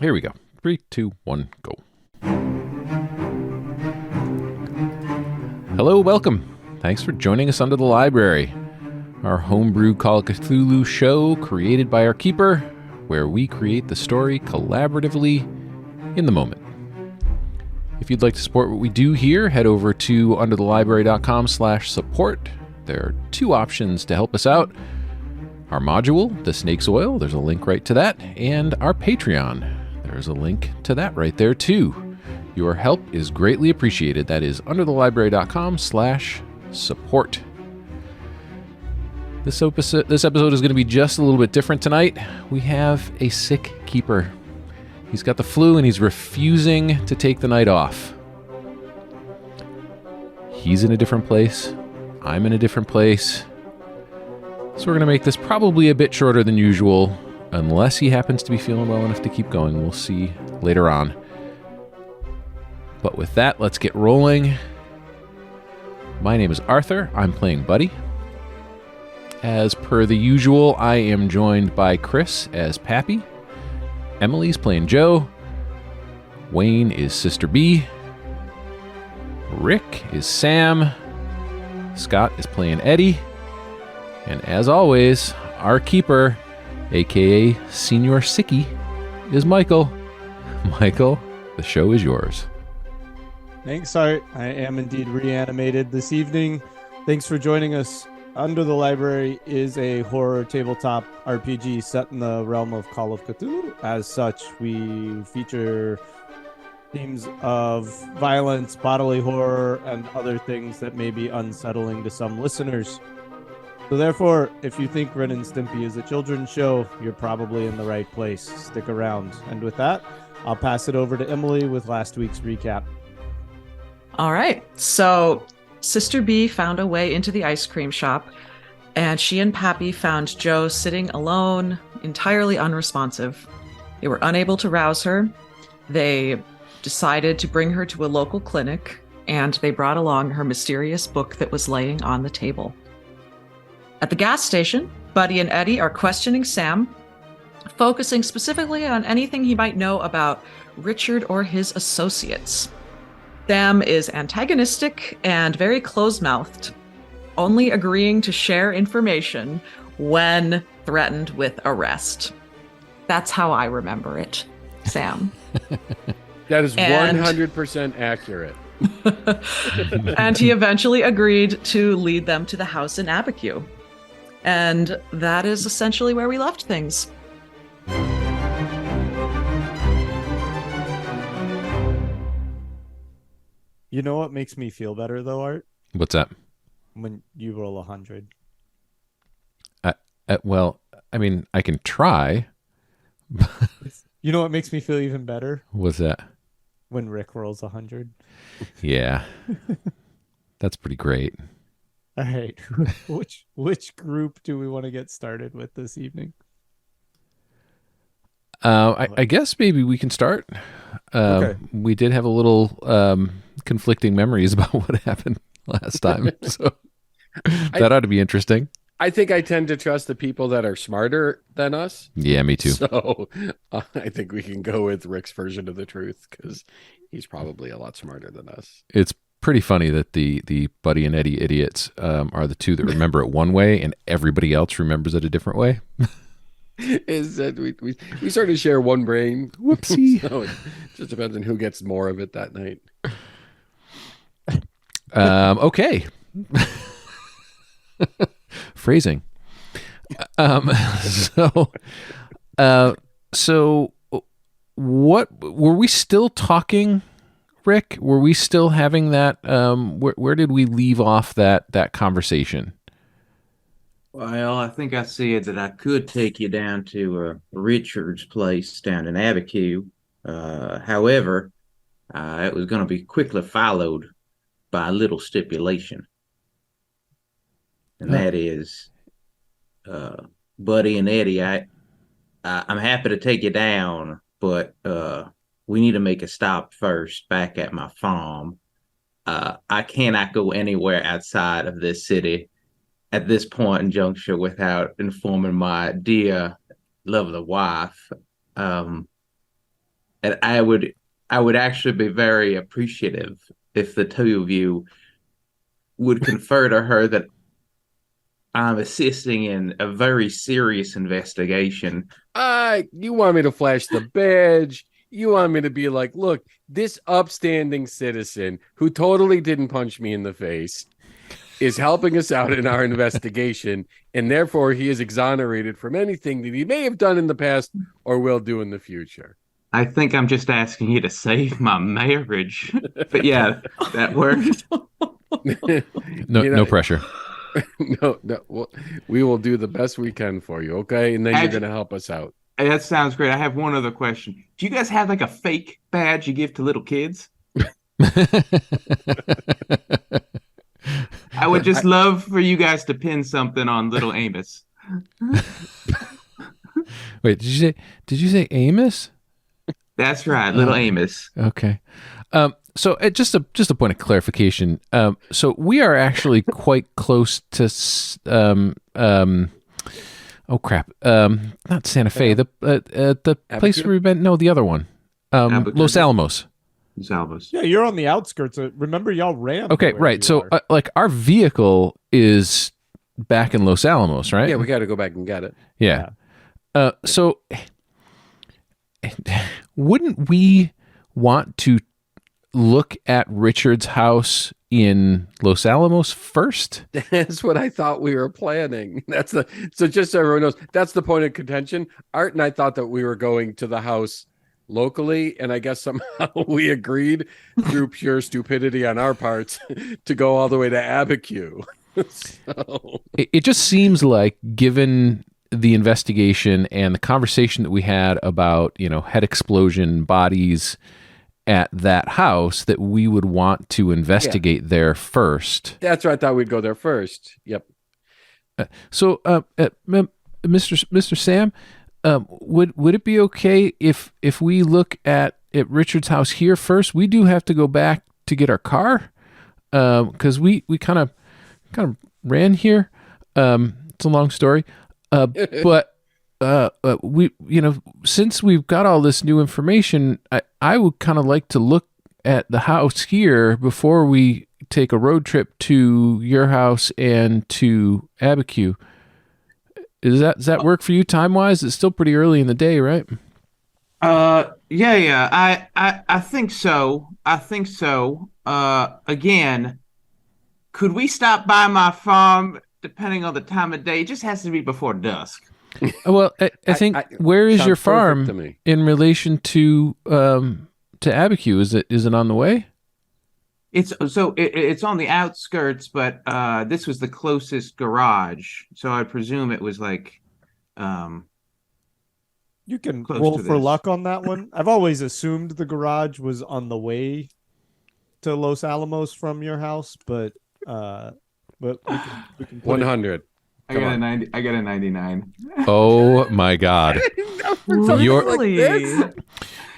Here we go. 3, 2, 1, go. Hello, welcome. Thanks for joining us under the library, our homebrew Call of Cthulhu show created by our keeper, where we create the story collaboratively in the moment. If you'd like to support what we do here, head over to underthelibrary.com/support. There are two options to help us out. Our module, The Snake's Oil, there's a link right to that, and our Patreon. There's a link to that right there too. Your help is greatly appreciated. That is underthelibrary.com/support. This episode is going to be just a little bit different tonight. We have a sick keeper. He's got the flu and he's refusing to take the night off. He's in a different place. I'm in a different place. So we're going to make this probably a bit shorter than usual, unless he happens to be feeling well enough to keep going. We'll see later on. But with that, let's get rolling. My name is Arthur. I'm playing Buddy. As per the usual, I am joined by Chris as Pappy. Emily's playing Joe. Wayne is Sister B. Rick is Sam. Scott is playing Eddy. And as always, our keeper, aka Senior Sicky, is Michael. Michael, the show is yours. Thanks, Art. I am indeed reanimated this evening. Thanks for joining us. Under the Library is a horror tabletop RPG set in the realm of Call of Cthulhu. As such, we feature themes of violence, bodily horror, and other things that may be unsettling to some listeners. So therefore, if you think Ren and Stimpy is a children's show, you're probably in the right place. Stick around. And with that, I'll pass it over to Emily with last week's recap. All right. So Sister B found a way into the ice cream shop, and she and Pappy found Joe sitting alone, entirely unresponsive. They were unable to rouse her. They decided to bring her to a local clinic, and they brought along her mysterious book that was laying on the table. At the gas station, Buddy and Eddy are questioning Sam, focusing specifically on anything he might know about Richard or his associates. Sam is antagonistic and very close-mouthed, only agreeing to share information when threatened with arrest. That's how I remember it, Sam. That is 100% accurate. And he eventually agreed to lead them to the house in Abiquiu. And that is essentially where we left things. You know what makes me feel better, though, Art? What's that? When you roll 100. Well, I mean, I can try. You know what makes me feel even better? What's that? When Rick rolls 100. Yeah. That's pretty great. All right. Which group do we want to get started with this evening? I guess maybe we can start. Okay. We did have a little conflicting memories about what happened last time, so that ought to be interesting. I think I tend to trust the people that are smarter than us. Yeah, me too. So I think we can go with Rick's version of the truth because he's probably a lot smarter than us. It's pretty funny that the Buddy and Eddy idiots are the two that remember it one way and everybody else remembers it a different way. Is that we sort of share one brain. Whoopsie. So it just depends on who gets more of it that night. Okay. Phrasing. So what were we still talking, Rick? Were we still having that? Where did we leave off that conversation? Well, I think I said that I could take you down to Richard's place down in Abiquiu. However, it was going to be quickly followed by a little stipulation. And that is, Buddy and Eddy, I'm happy to take you down, but we need to make a stop first back at my farm. I cannot go anywhere outside of this city at this point in juncture without informing my dear lovely wife. And I would actually be very appreciative if the two of you would confer to her that I'm assisting in a very serious investigation. You want me to flash the badge? You want me to be like, look, this upstanding citizen who totally didn't punch me in the face is helping us out in our investigation, and therefore he is exonerated from anything that he may have done in the past or will do in the future. I think I'm just asking you to save my marriage. But yeah, that works. No pressure. No, we will do the best we can for you, okay? And then you're going to help us out. That sounds great. I have one other question. Do you guys have like a fake badge you give to little kids? I would just love for you guys to pin something on little Amos. Wait, did you say Amos? That's right, little Amos. Okay. So just a point of clarification. So we are actually quite close to oh crap. Not Santa Fe. The place where we've been. No, the other one. Los Alamos. Salvos. Yeah, you're on the outskirts. Remember, y'all ran. Okay, right. So, like, our vehicle is back in Los Alamos, right? Yeah, we got to go back and get it. Yeah. So, wouldn't we want to look at Richard's house in Los Alamos first? That's what I thought we were planning. So just so everyone knows, that's the point of contention. Art and I thought that we were going to the house locally, and I guess somehow we agreed through pure stupidity on our parts to go all the way to Abiquiu. So It just seems like, given the investigation and the conversation that we had about, head explosion bodies at that house, that we would want to investigate there first. that's why I thought we'd go there first. Yep. So, Mr. Sam, would it be okay if we look at Richard's house here first? We do have to go back to get our car, because we kind of ran here. It's a long story, but we, since we've got all this new information, I would kind of like to look at the house here before we take a road trip to your house and to Abiquiu. Does that work for you time wise? It's still pretty early in the day, right? Yeah. I think so. Again, could we stop by my farm depending on the time of day? It just has to be before dusk. Well, I think where is your to farm me. in relation to Abiquiu? Is it on the way? It's on the outskirts, but this was the closest garage, so I presume it was like You can close roll to for this. luck on that one. I've always assumed the garage was on the way to Los Alamos from your house, but we can put 100. I got a 90. I got a 99. Oh my God! Really?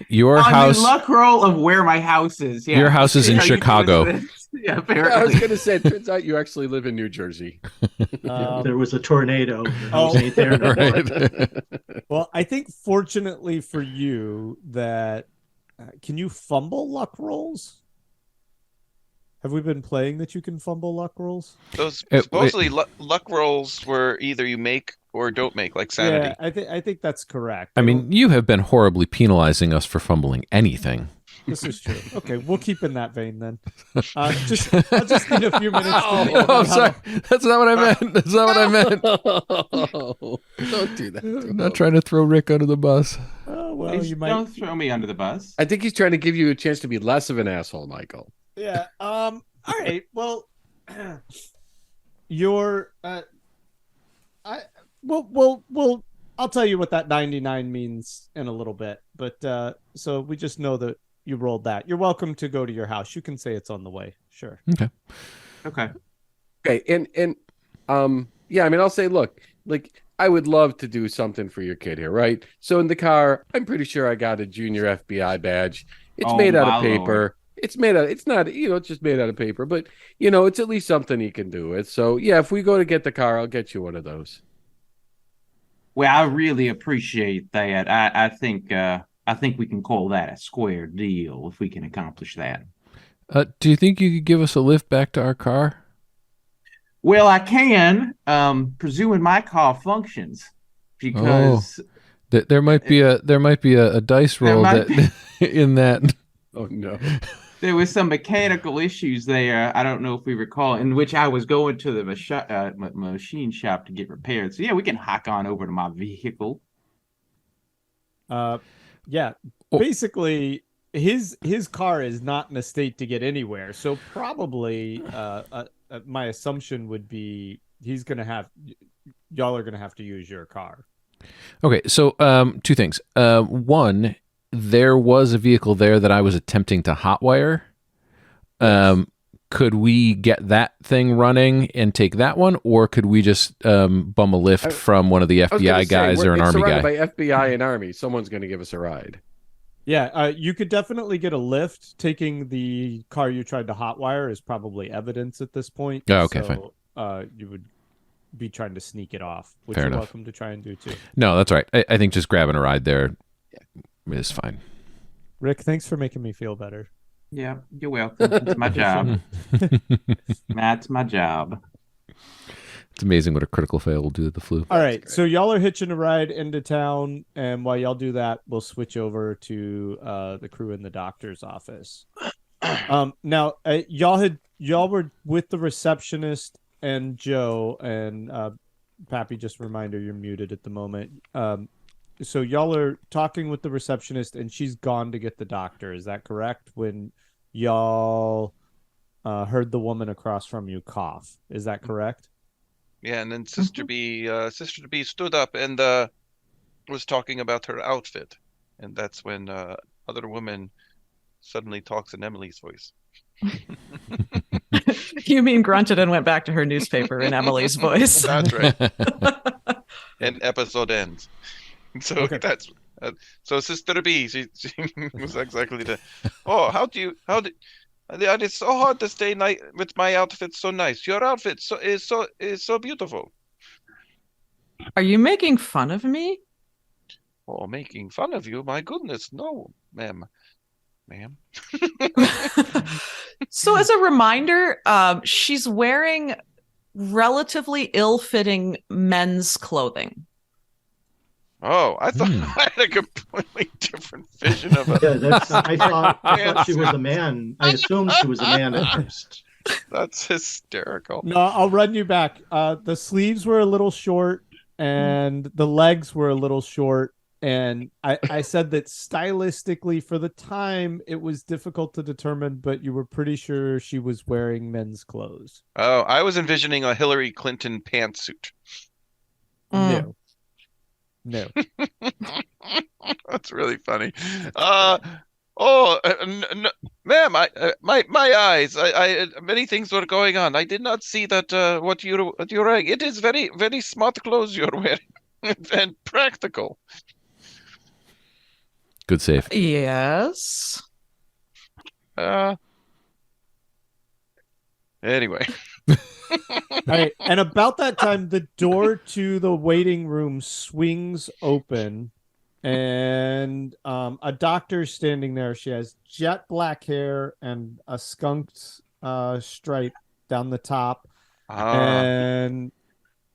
Your I house. mean, luck roll of where my house is. Yeah. Your house is in How you doing Chicago. with this? Yeah, I was apparently. going to say, it turns out you actually live in New Jersey. There was a tornado. The house Oh. ain't there anymore. Right. Well, I think fortunately for you that can you fumble luck rolls? Have we been playing that you can fumble luck rolls? Those Wait. supposedly luck rolls were either you make or don't make, like sanity. Yeah, I think that's correct. I mean, you have been horribly penalizing us for fumbling anything. This is true. Okay, we'll keep in that vein then. I'll just need a few minutes. To think Oh, about I'm sorry. That's not what I meant. That's not what I meant. Don't do that. I'm not trying to throw Rick under the bus. Oh, well, Please you might. Don't throw me under the bus. I think he's trying to give you a chance to be less of an asshole, Michael. Yeah. All right. Well, you're. I'll tell you what that 99 means in a little bit. But so we just know that you rolled that. You're welcome to go to your house. You can say it's on the way. Sure. Okay. Okay, and yeah, I mean, I'll say, look, like, I would love to do something for your kid here, right? So in the car, I'm pretty sure I got a junior FBI badge. It's Oh, made out my of paper. Lord. It's not, it's just made out of paper, but it's at least something he can do it. So yeah, if we go to get the car, I'll get you one of those. Well, I really appreciate that. I think I think we can call that a square deal if we can accomplish that. Do you think you could give us a lift back to our car? Well, I can, presuming my car functions, because there might be a dice roll in that. Oh no. there was some mechanical issues there. I don't know if we recall, in which I was going to the machine shop to get repaired. So yeah, we can hop on over to my vehicle. Yeah. Basically, his car is not in a state to get anywhere. So probably, my assumption would be y'all are gonna have to use your car. Okay, so two things. One, there was a vehicle there that I was attempting to hotwire. Could we get that thing running and take that one, or could we just bum a lift from one of the FBI guys or an Army guy? By FBI and Army, someone's going to give us a ride. Yeah, you could definitely get a lift. Taking the car you tried to hotwire is probably evidence at this point. Oh, okay, fine. You would be trying to sneak it off, which Fair you're enough. welcome to try and do too. No, that's right. I think just grabbing a ride there is fine. Rick, thanks for making me feel better. Yeah, you're welcome. It's my job. That's my job. It's amazing what a critical fail will do to the flu. All right, so y'all are hitching a ride into town, and while y'all do that, we'll switch over to the crew in the doctor's office. Now, y'all were with the receptionist and Joe, and Pappy, just a reminder, you're muted at the moment. So y'all are talking with the receptionist, and she's gone to get the doctor. Is that correct? When y'all heard the woman across from you cough, is that correct? Yeah, and then Sister B stood up and was talking about her outfit, and that's when other woman suddenly talks in Emily's voice. You mean grunted and went back to her newspaper in Emily's voice? That's right. And episode ends. So Okay. that's so Sister B. She was exactly the. Oh, how did? It's so hard to stay with my outfit so nice. Your outfit is so beautiful. Are you making fun of me? Oh, making fun of you? My goodness, no, ma'am. So as a reminder, she's wearing relatively ill-fitting men's clothing. Oh, I thought I had a completely different vision of it. Yeah, I thought she was a man. I assumed she was a man at first. That's hysterical. No, I'll run you back. The sleeves were a little short, and the legs were a little short. And I said that stylistically, for the time, it was difficult to determine, but you were pretty sure she was wearing men's clothes. Oh, I was envisioning a Hillary Clinton pantsuit. No. That's really funny. Ma'am, my eyes. I many things were going on. I did not see that what you're wearing. It is very, very smart clothes you're wearing and practical. Good save. Yes. Anyway. All right, and about that time, the door to the waiting room swings open, and a doctor's standing there. She has jet black hair and a skunked stripe down the top, and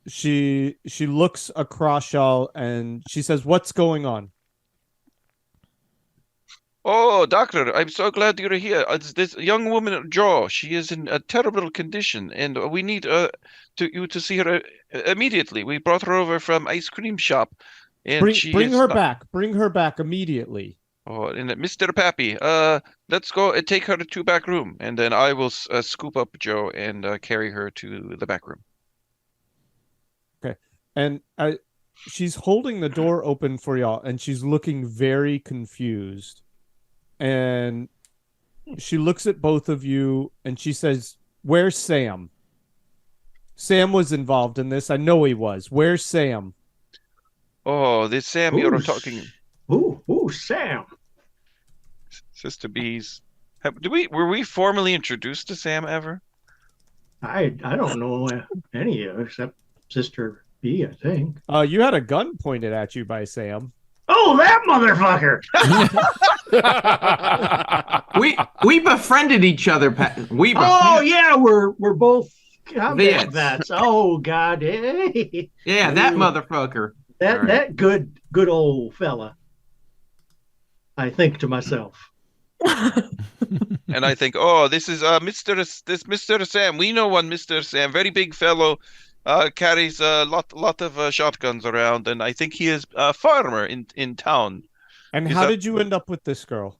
she looks across y'all and she says, "What's going on?" Oh, doctor, I'm so glad you're here. It's this young woman, Jo. She is in a terrible condition, and we need you to see her immediately. We brought her over from ice cream shop, and bring her back. Bring her back immediately. Oh, and Mr. Pappy, let's go and take her to back room, and then I will scoop up Jo and carry her to the back room. Okay, and she's holding the door open for y'all, and she's looking very confused. And she looks at both of you and she says, "Where's Sam? Sam was involved in this. I know he was. Where's Sam?" Oh, this Sam you're talking. Ooh, Sam. Sister B's. Were we formally introduced to Sam ever? I don't know any except Sister B, I think. You had a gun pointed at you by Sam. Oh, that motherfucker! We befriended each other. We Oh befriended. yeah, we're both combat Vets. vets. Oh God, hey. Yeah, that Ooh, motherfucker. All right. that good old fella. I think to myself. And I think, oh, this is Mr. Sam. We know one Mr. Sam, very big fellow, carries a lot of shotguns around, and I think he is a farmer in town. And Is how that- did you end up with this girl?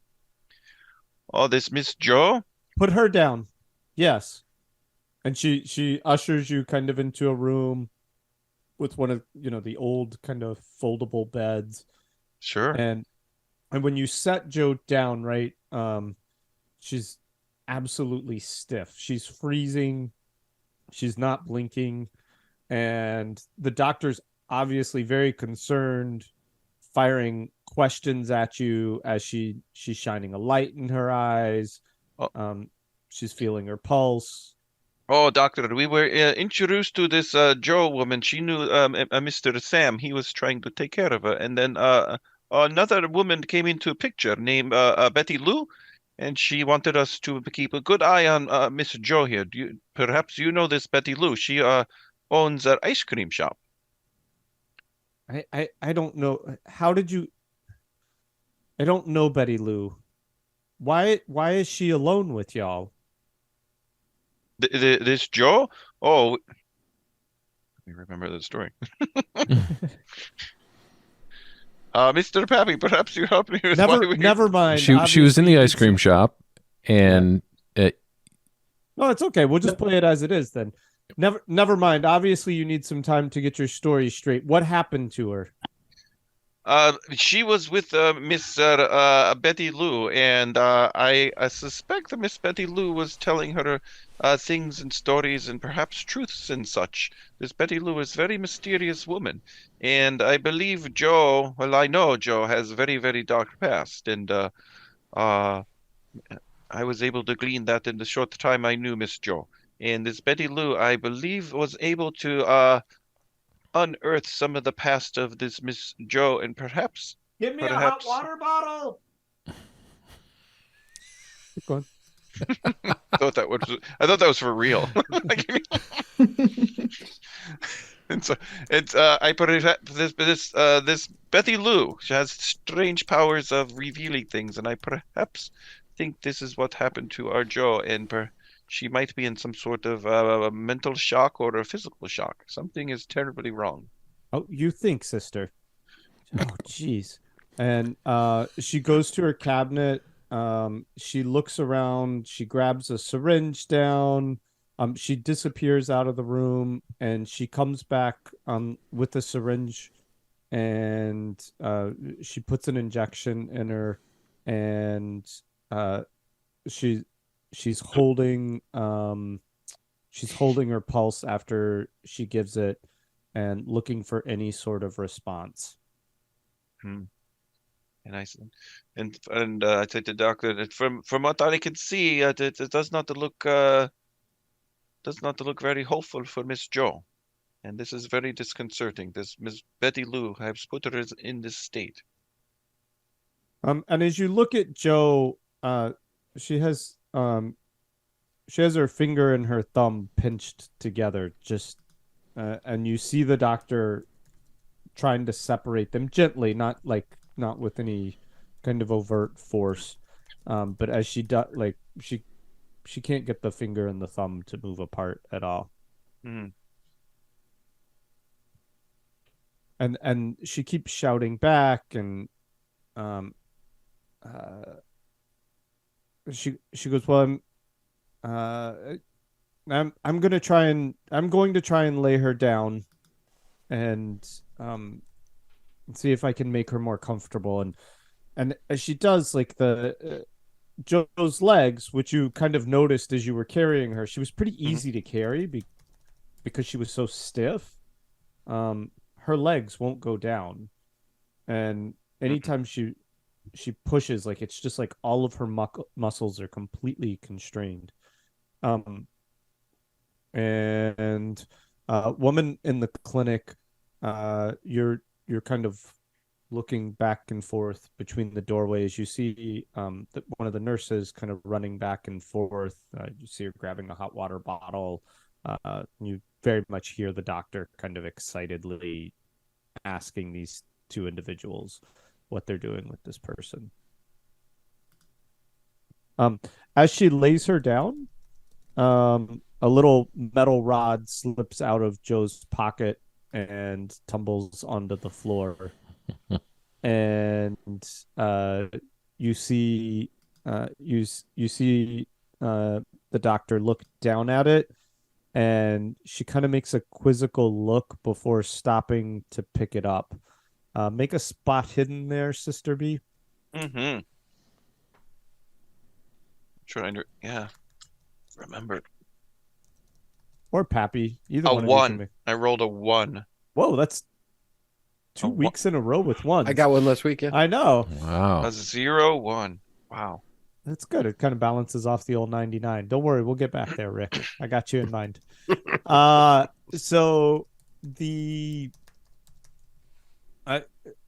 Oh, this Miss Joe? Put her down. Yes. And she ushers you kind of into a room with one of, the old kind of foldable beds. Sure. And when you set Joe down, right, she's absolutely stiff. She's freezing. She's not blinking. And the doctor's obviously very concerned, firing questions at you as she's shining a light in her eyes. Oh. She's feeling her pulse. Oh, doctor, we were introduced to this Joe woman. She knew a Mr. Sam. He was trying to take care of her. And then another woman came into a picture named Betty Lou, and she wanted us to keep a good eye on Miss Joe here. Perhaps you know this Betty Lou. She owns an ice cream shop. I don't know. How did you... I don't know Betty Lou. Why is she alone with y'all? This Joe? Oh, let me remember the story. Mr. Pappy, perhaps you help me with why we... Never mind. She was in the ice cream shop, and No, it's okay. We'll just play it as it is then. Never mind. Obviously, you need some time to get your story straight. What happened to her? She was with Miss Betty Lou, and I suspect that Miss Betty Lou was telling her things and stories and perhaps truths and such. This Betty Lou is a very mysterious woman, and I believe Joe, well, I know Joe has a very, very dark past, and I was able to glean that in the short time I knew Miss Joe. And this Betty Lou, I believe, was able to unearth some of the past of this Miss Joe, and perhaps Give me perhaps a hot water bottle. Keep going. I thought that was for real. And so it's I put it this Betty Lou. She has strange powers of revealing things, and I perhaps think this is what happened to our Joe, and she might be in some sort of a mental shock or a physical shock. Something is terribly wrong. Oh, you think, sister? Oh, jeez. And she goes to her cabinet. She looks around. She grabs a syringe down. She disappears out of the room, and she comes back with the syringe, and she puts an injection in her, and she's holding her pulse after she gives it, and looking for any sort of response. And I said, and I said to the doctor that from what I can see, it does not look very hopeful for Miss Joe, and this is very disconcerting. This Miss Betty Lou has put her in this state. And as you look at Joe, she has her finger and her thumb pinched together, and you see the doctor trying to separate them gently, not with any kind of overt force, but as she does, she can't get the finger and the thumb to move apart at all. And she keeps shouting back, and she goes, well, I'm going to try and lay her down and see if I can make her more comfortable. And as she does, like Joe's legs, which you kind of noticed as you were carrying her, she was pretty easy to carry because she was so stiff. Her legs won't go down, and anytime she pushes, like, it's just like all of her muscles are completely constrained. And woman in the clinic, you're kind of looking back and forth between the doorways. You see one of the nurses kind of running back and forth. You see her grabbing a hot water bottle. You very much hear the doctor kind of excitedly asking these two individuals what they're doing with this person. As she lays her down, a little metal rod slips out of Joe's pocket and tumbles onto the floor. And you see the doctor look down at it, and she kind of makes a quizzical look before stopping to pick it up. Make a spot hidden there, Sister B. Mm-hmm. Trying to, remember. Or Pappy. Either A one. one. I rolled a 1. Whoa, that's 2 weeks in a row with ones. I got one last week, yeah. I know. Wow. A 0, 1. Wow. That's good. It kind of balances off the old 99. Don't worry, we'll get back there, Rick. I got you in mind. So the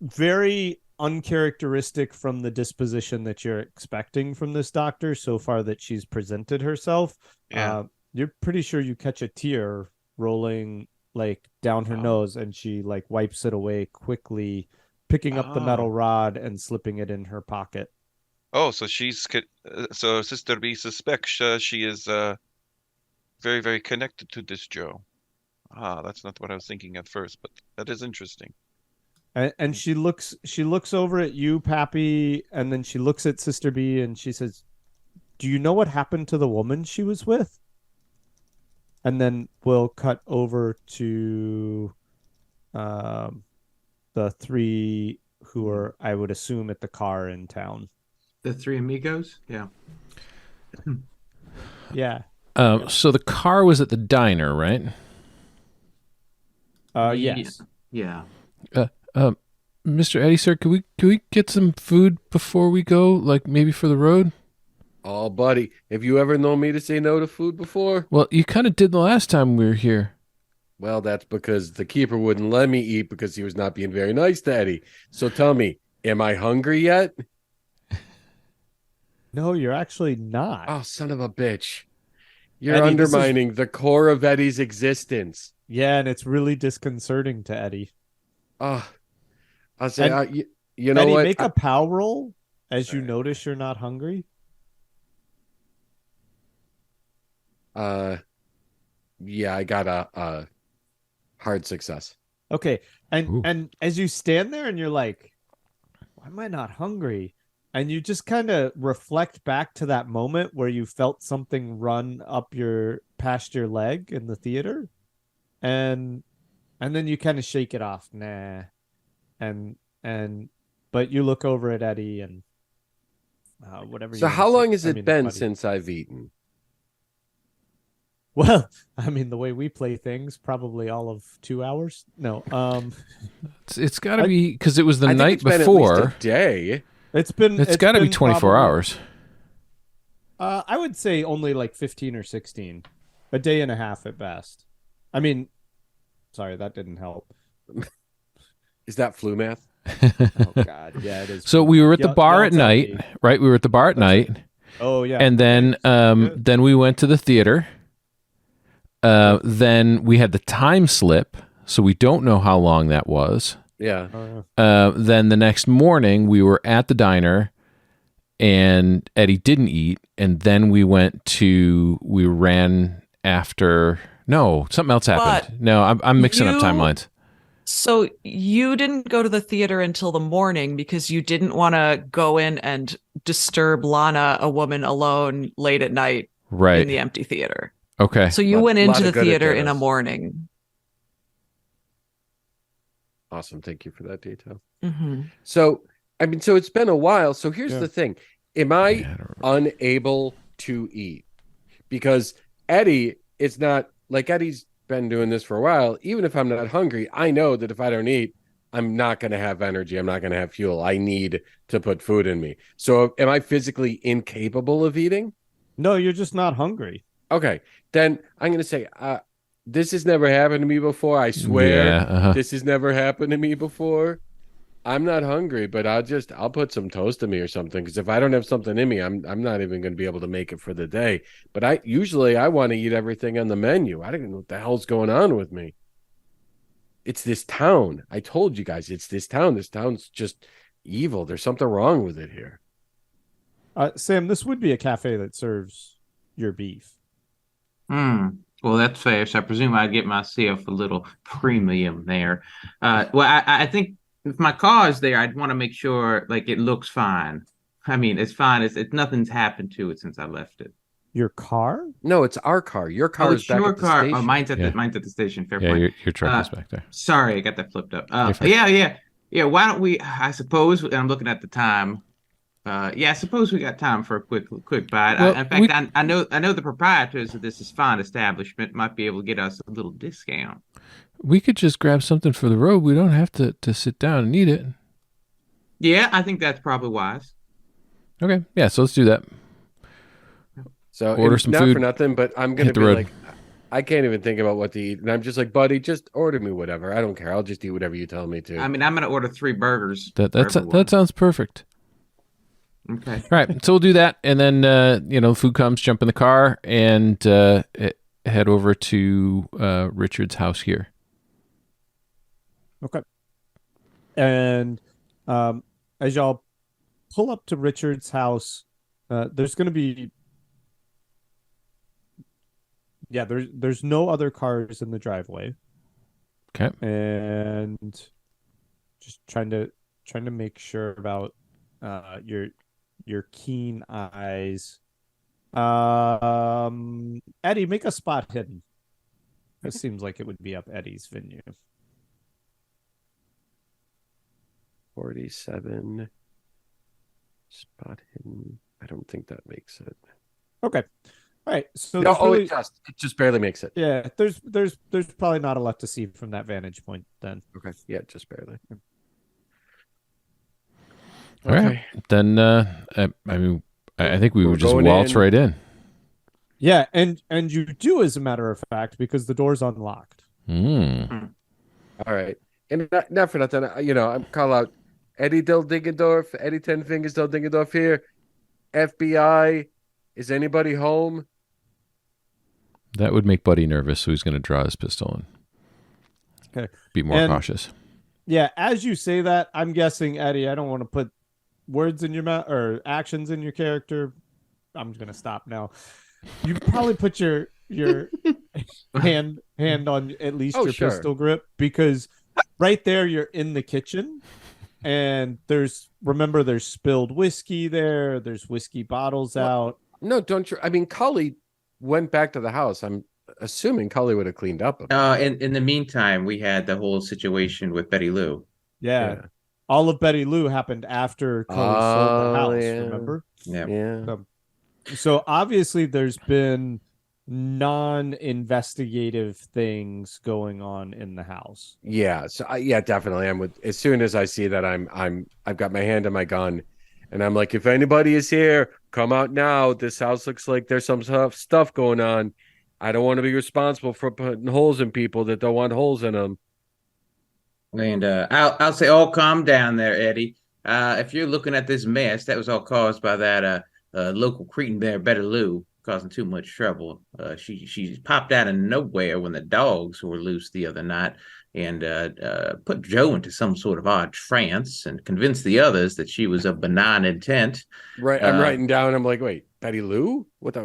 very uncharacteristic from the disposition that you're expecting from this doctor so far that she's presented herself. Yeah. You're pretty sure you catch a tear rolling like down her nose, and she like wipes it away quickly, picking up the metal rod and slipping it in her pocket. Oh, so so Sister B suspects she is very, very connected to this Joe. That's not what I was thinking at first, but that is interesting. And she looks over at you, Pappy, and then she looks at Sister B and she says, "Do you know what happened to the woman she was with?" And then we'll cut over to the three who are, I would assume, at the car in town. The three amigos? Yeah. Yeah. So the car was at the diner, right? Yes. Yeah. Mr. Eddy, sir, could we get some food before we go? Like maybe for the road? Oh, buddy, have you ever known me to say no to food before? Well, you kind of did the last time we were here. Well, that's because the keeper wouldn't let me eat because he was not being very nice to Eddy. So tell me, am I hungry yet? No, you're actually not. Oh, son of a bitch. You're Eddy, undermining the core of Eddy's existence. Yeah, and it's really disconcerting to Eddy. I'll say, you know Eddy, what? make a POW roll as you notice you're not hungry. Yeah, I got a hard success. Okay, and as you stand there and you're like, why am I not hungry? And you just kind of reflect back to that moment where you felt something run up past your leg in the theater, and then you kind of shake it off. Nah, but you look over at Eddy and whatever. So how long has it been since I've eaten? Well, I mean, the way we play things, probably all of 2 hours. No, it's got to be because it was the I think night it's been before. at least a day. It's got to be 24 hours. I would say only like 15 or 16, a day and a half at best. I mean, sorry, that didn't help. Is that flu math? Oh God, yeah, it is. So we were at the bar at night, right? We were at the bar at night. Right. Oh yeah, and then we went to the theater. Then we had the time slip, so we don't know how long that was. Yeah. Then the next morning we were at the diner, and Eddy didn't eat, and then we ran after. No, something else happened. No, I'm mixing up timelines. So you didn't go to the theater until the morning because you didn't want to go in and disturb Lana, a woman alone late at night, right, in the empty theater. Okay. So you went into the theater in a morning. Awesome. Thank you for that detail. Mm-hmm. So, I mean, so it's been a while. So here's the thing. Am I unable to eat? Because Eddy, it's not like Eddy's been doing this for a while. Even if I'm not hungry, I know that if I don't eat, I'm not going to have energy. I'm not going to have fuel. I need to put food in me. So am I physically incapable of eating? No, you're just not hungry. Okay. Then I'm going to say, this has never happened to me before. I swear this has never happened to me before. I'm not hungry, but I'll put some toast in me or something. Because if I don't have something in me, I'm not even going to be able to make it for the day. But I want to eat everything on the menu. I don't know what the hell's going on with me. It's this town. I told you guys, it's this town. This town's just evil. There's something wrong with it here. Sam, this would be a cafe that serves your beef. Well, that's fair. So I presume I'd get myself a little premium there. I think if my car is there, I'd want to make sure like it looks fine. I mean, it's fine. It's nothing's happened to it since I left it. Your car? No, it's our car. Your car is back your at the car. station. Oh, mine's at the station. Fair point. Your truck is back there. Sorry, I got that flipped up. Yeah. Why don't we? I suppose. And I'm looking at the time. I suppose we got time for a quick bite. Well, In fact, I know the proprietors of this fine establishment might be able to get us a little discount. We could just grab something for the road. We don't have to sit down and eat it. Yeah, I think that's probably wise. Okay. Yeah, so let's do that. So order some not food. For nothing, but I'm going to be road. like, I can't even think about what to eat. And I'm just like, buddy, just order me whatever. I don't care. I'll just eat whatever you tell me to. I mean, I'm going to order 3 burgers. That sounds perfect. Okay. All right, so we'll do that, and then food comes, jump in the car, and head over to Richard's house here. Okay. And as y'all pull up to Richard's house, there's going to be there's no other cars in the driveway. Okay. And just trying to make sure about your keen eyes. Eddy, make a spot hidden. This seems like it would be up Eddy's venue. 47 spot hidden. I don't think that makes it. Okay. All right. So it just barely makes it. Yeah, there's probably not a lot to see from that vantage point then. Okay. Yeah, just barely. All right. Then I think we would just waltz right in. Yeah, and you do, as a matter of fact, because the door's unlocked. All right. And not for nothing, I'm call out Eddy Del Dingendorf, Eddy 10 Fingers Del Dingendorf here. FBI, is anybody home? That would make Buddy nervous, so he's going to draw his pistol and be more cautious. Yeah, as you say that, I'm guessing, Eddy, I don't want to put words in your mouth or actions in your character. I'm going to stop now. You probably put your hand on at least your pistol grip, because right there you're in the kitchen, and there's spilled whiskey there. There's whiskey bottles out. No, don't you? I mean, Cully went back to the house. I'm assuming Cully would have cleaned up. In the meantime, we had the whole situation with Betty Lou. Yeah. All of Betty Lou happened after Cully sold the house. Yeah. Remember? Yeah. So obviously there's been non-investigative things going on in the house. Yeah. So definitely. I'm with. As soon as I see that, I've got my hand on my gun, and I'm like, if anybody is here, come out now. This house looks like there's some stuff going on. I don't want to be responsible for putting holes in people that don't want holes in them. And I'll say, calm down there, Eddy. If you're looking at this mess, that was all caused by that local cretin bear, Betty Lou, causing too much trouble. She popped out of nowhere when the dogs were loose the other night, and put Joe into some sort of odd trance and convinced the others that she was of benign intent. Right. I'm writing down. I'm like, wait, Betty Lou? What?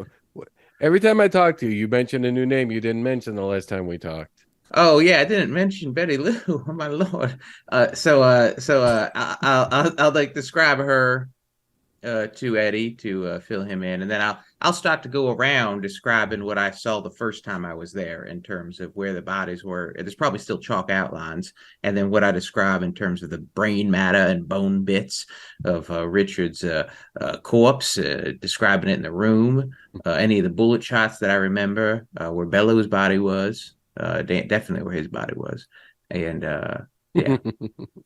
Every time I talk to you, you mention a new name you didn't mention the last time we talked. Oh yeah, I didn't mention Betty Lou. Oh my lord. So I'll like describe her to Eddy to fill him in, and then I'll start to go around describing what I saw the first time I was there in terms of where the bodies were. There's probably still chalk outlines, and then what I describe in terms of the brain matter and bone bits of Richard's corpse, describing it in the room, any of the bullet shots that I remember, where Bellows' body was. Definitely where his body was, and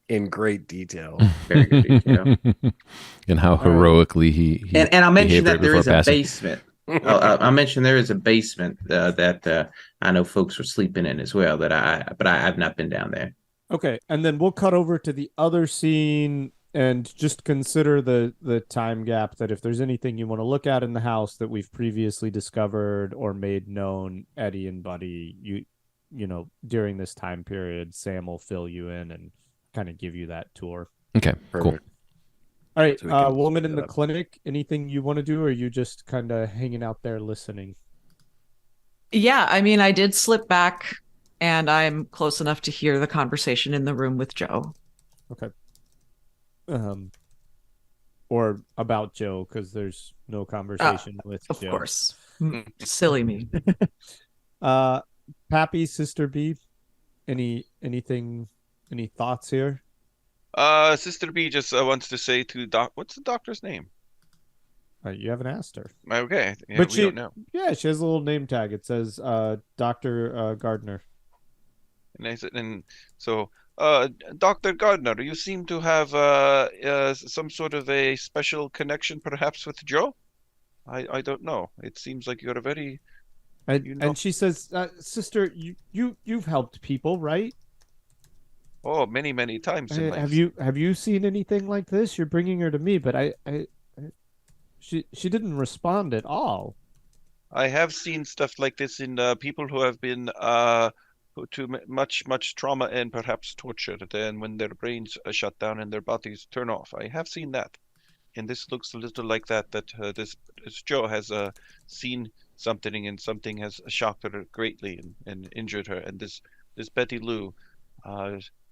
in great detail, very good detail, and how heroically he and I'll mention that there is a basement. I'll mention there is a basement that I know folks were sleeping in as well. But I've not been down there. Okay, and then we'll cut over to the other scene and just consider the time gap that if there's anything you want to look at in the house that we've previously discovered or made known, Eddy and Buddy, you know, during this time period, Sam will fill you in and kind of give you that tour. Okay, cool. Perfect. All right, So we can woman split in it the up. clinic, anything you want to do, or are you just kind of hanging out there listening? Yeah, I mean, I did slip back and I'm close enough to hear the conversation in the room with Joe. Okay. Or about Joe, because there's no conversation with Of Joe. course. Silly me. Pappy, Sister B, any thoughts here? Sister B just wants to say to Doc, what's the doctor's name? You haven't asked her. Okay, yeah, But we don't know. Yeah, she has a little name tag. It says Dr. Gardner. And I said, and so, Dr. Gardner, you seem to have some sort of a special connection, perhaps with Joe. I don't know. It seems like you're a very, And she says, Sister, you've helped people, right? oh, many times in life. Have you seen anything like this? You're bringing her to me, but she didn't respond at all. I have seen stuff like this in people who have been put to much trauma and perhaps tortured, and when their brains shut down and their bodies turn off. I have seen that, and this looks a little like that. This Joe has seen something, and something has shocked her greatly and injured her. And this Betty Lou,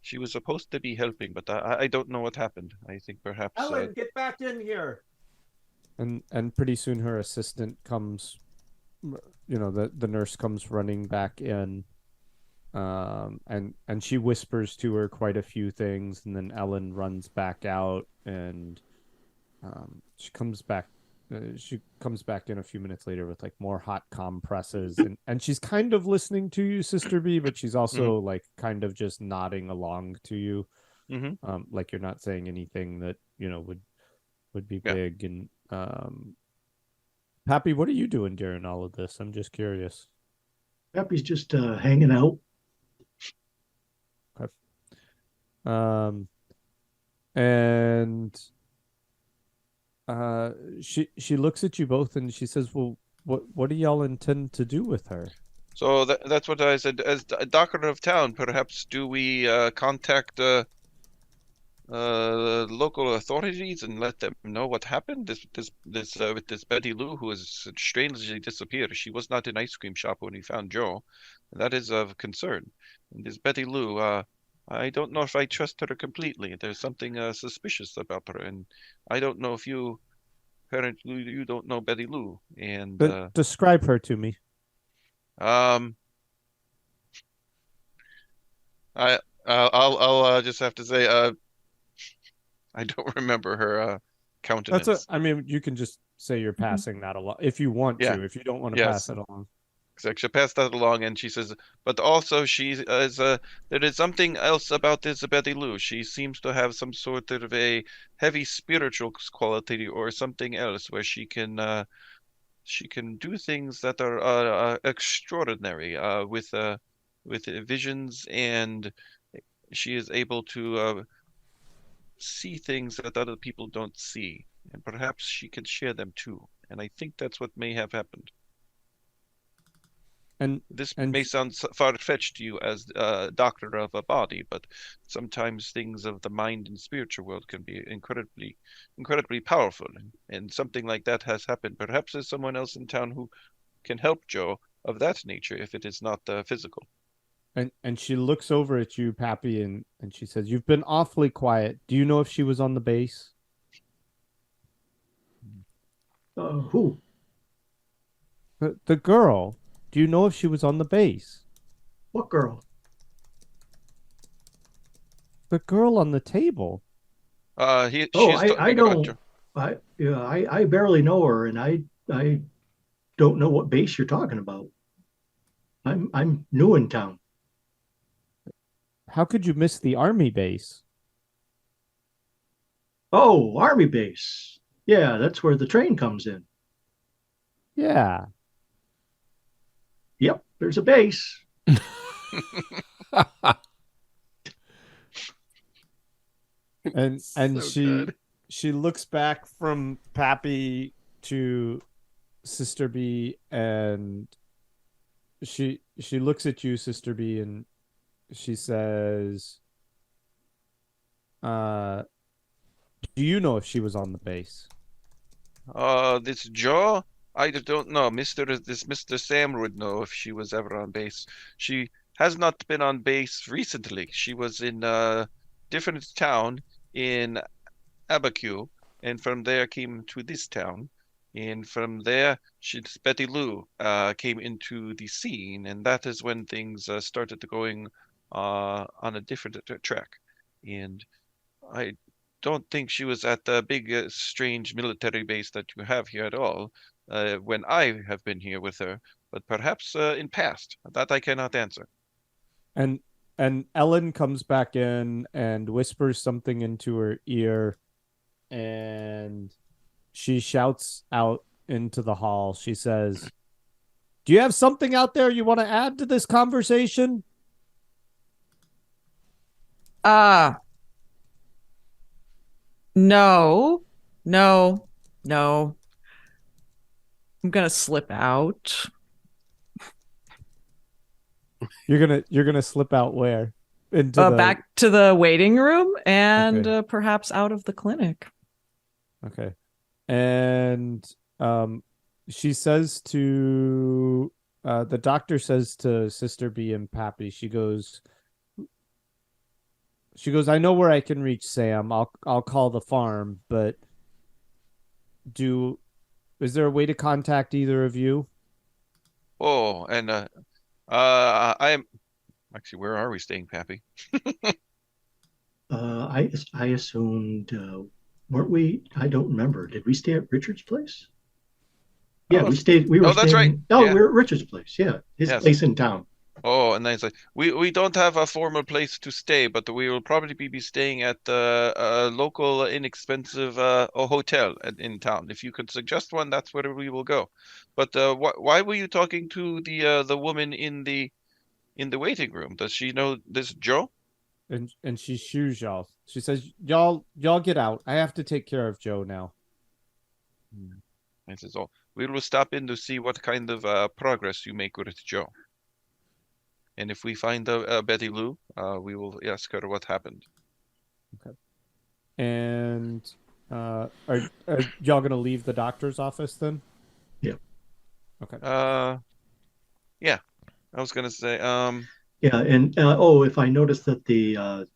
she was supposed to be helping, but I don't know what happened. I think perhaps Ellen, get back in here. And pretty soon her assistant comes, you know, the nurse comes running back in, and she whispers to her quite a few things, and then Ellen runs back out, and she comes back in a few minutes later with like more hot compresses, and she's kind of listening to you, Sister B, but she's also like kind of just nodding along to you, like you're not saying anything that, you know, would be big. And Pappy, what are you doing during all of this? I'm just curious. Pappy's just hanging out. Okay. And she looks at you both and she says, "Well, what do y'all intend to do with her?" so. That's what I said. As a doctor of town, perhaps do we contact local authorities and let them know what happened? With this Betty Lou, who has strangely disappeared. She was not in ice cream shop when we found Joe. That is of concern. And this Betty Lou, I don't know if I trust her completely. There's something suspicious about her, and I don't know if you, apparently, you don't know Betty Lou. And describe her to me. I'll just have to say, I don't remember her countenance. I mean, you can just say you're passing that along if you want to. If you don't want to pass it along. So she passed that along, and she says, but also she is there is something else about this Betty Lou. She seems to have some sort of a heavy spiritual quality or something else where she can do things that are extraordinary with visions, and she is able to see things that other people don't see, and perhaps she can share them too. And I think that's what may have happened. And this may sound far-fetched to you as a doctor of a body, but sometimes things of the mind and spiritual world can be incredibly powerful. And something like that has happened. Perhaps there's someone else in town who can help Joe of that nature if it is not physical. And she looks over at you, Pappy, and she says, "You've been awfully quiet. Do you know if she was on the base?" Who? The girl. Do you know if she was on the base? What girl? The girl on the table. I don't. I barely know her, and I don't know what base you're talking about. I'm new in town. How could you miss the army base? Oh, army base. Yeah, that's where the train comes in. Yeah. Yep, there's a base. and So good. she looks back from Pappy to Sister B, and she looks at you, Sister B, and she says, "Do you know if she was on the base?" This Joe? I don't know. Mr. Sam would know if she was ever on base. She has not been on base recently. She was in a different town in Abacu, and from there came to this town. And from there, Betty Lou came into the scene, and that is when things started going on a different track. And I don't think she was at the big, strange military base that you have here at all when I have been here with her, but perhaps in past. That I cannot answer. And Ellen comes back in and whispers something into her ear, and she shouts out into the hall. She says, "Do you have something out there you want to add to this conversation?" No. I'm gonna slip out. You're gonna slip out where? Into back to the waiting room and Okay. Perhaps out of the clinic. Okay. And she says to the doctor says to Sister B and Pappy, she goes, "I know where I can reach Sam. I'll call the farm, but is there a way to contact either of you?" Oh, and I'm actually, where are we staying, Pappy? I assumed, weren't we? I don't remember. Did we stay at Richard's place? Yeah, we stayed. We were. Oh, that's right. Oh, Yeah. we were at Richard's place. Yeah, his Yes. place in town. Oh, and then it's like we don't have a formal place to stay, but we will probably be staying at a local inexpensive a hotel in town. If you could suggest one, that's where we will go. But why were you talking to the woman in the waiting room? Does she know this Joe? And she shoos y'all. She says, y'all get out. I have to take care of Joe now." I says, "Oh, we will stop in to see what kind of progress you make with Joe. And if we find Betty Lou, we will ask her what happened." Okay. And are y'all gonna leave the doctor's office then? Yeah. Okay. Yeah. I was gonna say, Yeah, and if I notice that the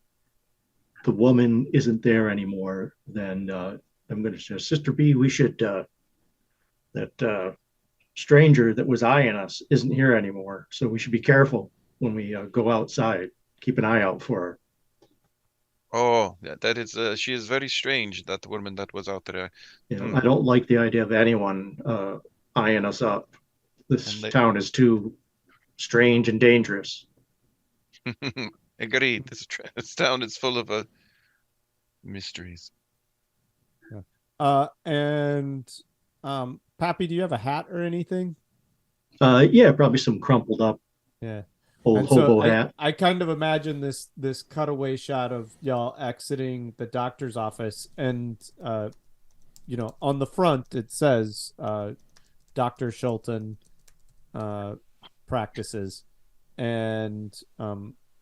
woman isn't there anymore, then I'm going to say, "Sister B, we should that stranger that was eyeing us isn't here anymore, so we should be careful when we go outside. Keep an eye out for her." oh, that is, she is very strange, that woman that was out there. I don't like the idea of anyone eyeing us up. This town is too strange and dangerous. Agreed. This town is full of mysteries. And Pappy, do you have a hat or anything? Yeah, probably some crumpled up old hobo hat. I kind of imagine this cutaway shot of y'all exiting the doctor's office, and on the front it says Dr. Schulten practices, and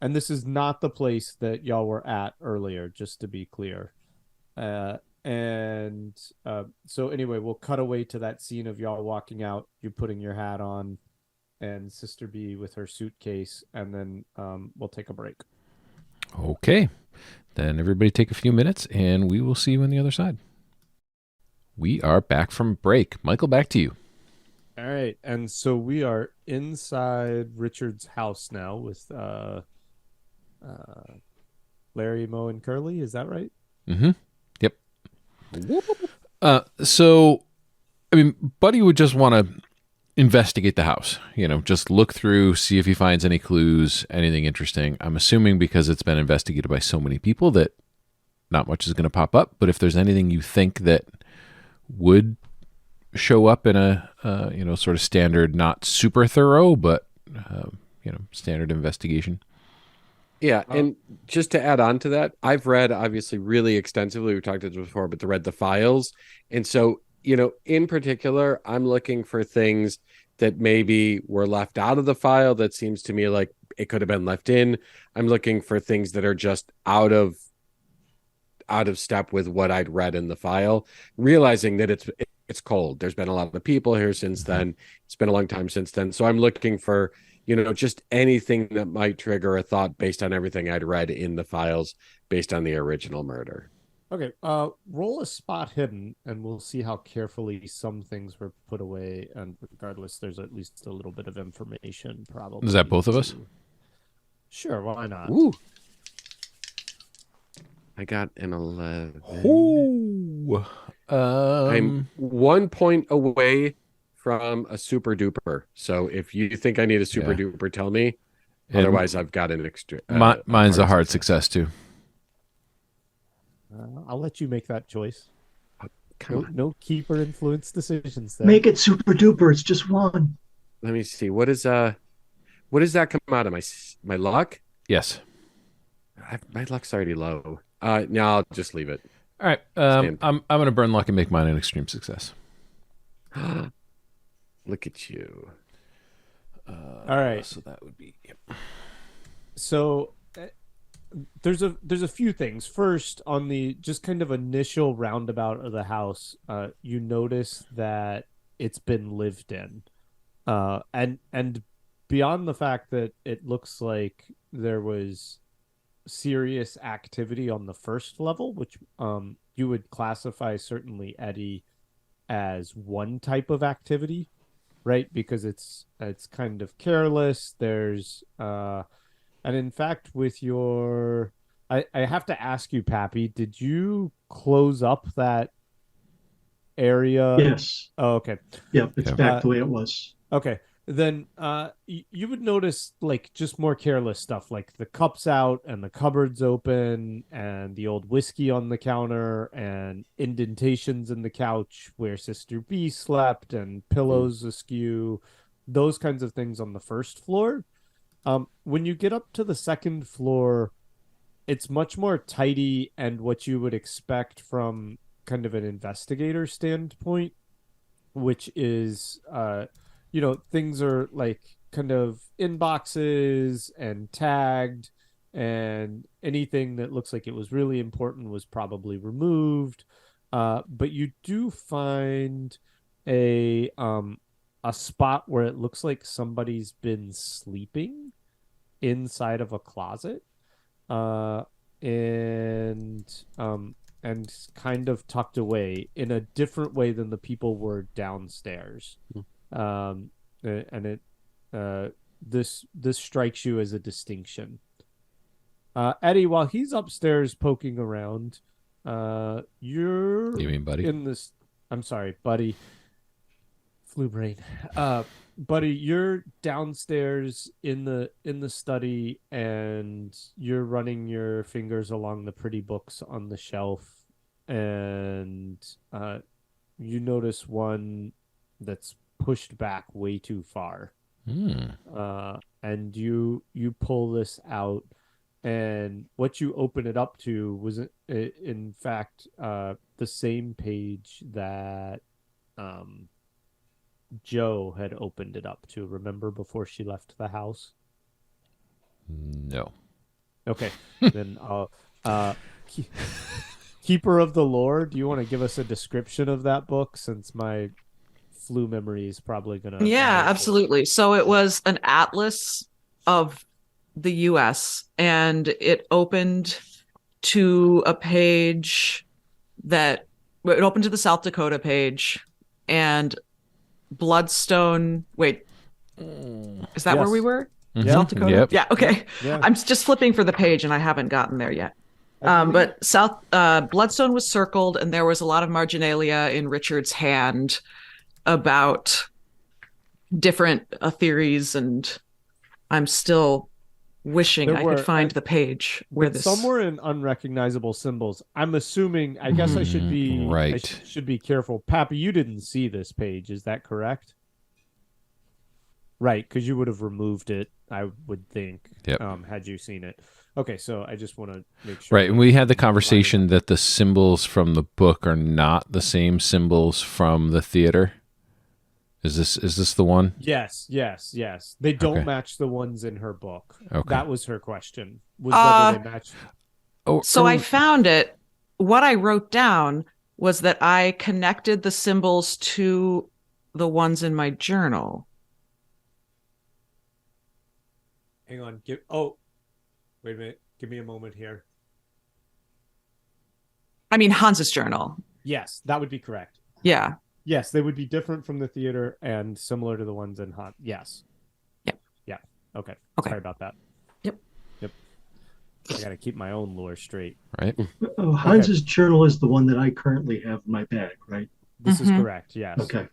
this is not the place that y'all were at earlier, just to be clear. So anyway, we'll cut away to that scene of y'all walking out, you putting your hat on, and Sister B with her suitcase, and then we'll take a break. Okay. Then everybody take a few minutes, and we will see you on the other side. We are back from break. Michael, back to you. All right, and so we are inside Richard's house now with Larry, Moe, and Curly. Is that right? Mm-hmm. Yep. So, I mean, Buddy would just want to investigate the house. Just look through, see if he finds any clues, anything interesting. I'm assuming because it's been investigated by so many people that not much is going to pop up. But if there's anything you think that would show up in a sort of standard, not super thorough, but standard investigation. Yeah, and just to add on to that, I've read obviously really extensively. We've talked about this before, but read the files, and so in particular, I'm looking for things that maybe were left out of the file that seems to me like it could have been left in. I'm looking for things that are just out of step with what I'd read in the file, realizing that it's cold. There's been a lot of people here since then. It's been a long time since then. So I'm looking for, just anything that might trigger a thought based on everything I'd read in the files based on the original murder. Okay, roll a spot hidden, and we'll see how carefully some things were put away. And regardless, there's at least a little bit of information, probably. Is that both of us? Sure, why not? Ooh. I got an 11. Ooh. I'm 1 point away from a super duper. So if you think I need a super duper, tell me. Otherwise, I've got an extra. Mine's a hard success too. I'll let you make that choice. Come on. No keeper influence decisions there. Make it super duper. It's just one. Let me see. What does that come out of my luck? Yes. My luck's already low. No, I'll just leave it. All right. I'm going to burn luck and make mine an extreme success. Look at you. All right. So that would be. Yep. So there's a few things. First, on the just kind of initial roundabout of the house, you notice that it's been lived in, and beyond the fact that it looks like there was serious activity on the first level, which you would classify certainly Eddy as one type of activity, right? Because it's kind of careless. There's and in fact with your I have to ask you, Pappy, did you close up that area? Yes. Oh, okay. Yep, it's back the way it was. Okay. Then you would notice like just more careless stuff, like the cups out and the cupboards open and the old whiskey on the counter and indentations in the couch where Sister B slept and pillows askew, those kinds of things on the first floor. When you get up to the second floor, it's much more tidy and what you would expect from kind of an investigator standpoint, which is things are like kind of in boxes and tagged, and anything that looks like it was really important was probably removed. But you do find a spot where it looks like somebody's been sleeping inside of a closet, and kind of tucked away in a different way than the people were downstairs. And it this strikes you as a distinction. Eddy, while he's upstairs poking around, you mean Buddy? In this, I'm sorry, Buddy. Flu brain. Buddy, you're downstairs in the study, and you're running your fingers along the pretty books on the shelf, and you notice one that's pushed back way too far. And you pull this out, and what you open it up to was in fact the same page that Joe had opened it up to. Remember, before she left the house? No. Okay. Then Keeper of the Lore, do you want to give us a description of that book, since my flu memory is probably gonna... Yeah, absolutely. So it was an atlas of the US, and it opened to a page it opened to the South Dakota page, and Bloodstone. Wait, is that where we were? Mm-hmm. South Dakota? Yep. Yeah, okay. Yeah. I'm just flipping for the page and I haven't gotten there yet. But Bloodstone was circled, and there was a lot of marginalia in Richard's hand about different theories, and I'm still wishing I could find the page where this... Somewhere in unrecognizable symbols. I'm assuming, I guess I should be right. I should be careful. Pappy, you didn't see this page, is that correct? Right, because you would have removed it, I would think, yep. Had you seen it. Okay, so I just want to make sure. Right, and we had the conversation that the symbols from the book are not the same symbols from the theater. Is this the one? Yes. They don't Okay. match the ones in her book. Okay. That was her question. Was whether they match. So I found it. What I wrote down was that I connected the symbols to the ones in my journal. Hang on. Wait a minute. Give me a moment here. I mean, Hans's journal. Yes, that would be correct. Yeah. Yes, they would be different from the theater and similar to the ones in Hans. Yes. Yep. Yeah. Okay. Okay. Sorry about that. Yep. I got to keep my own lore straight. Right. Oh, Hans's journal is the one that I currently have in my bag, right? This is correct. Yes. Okay.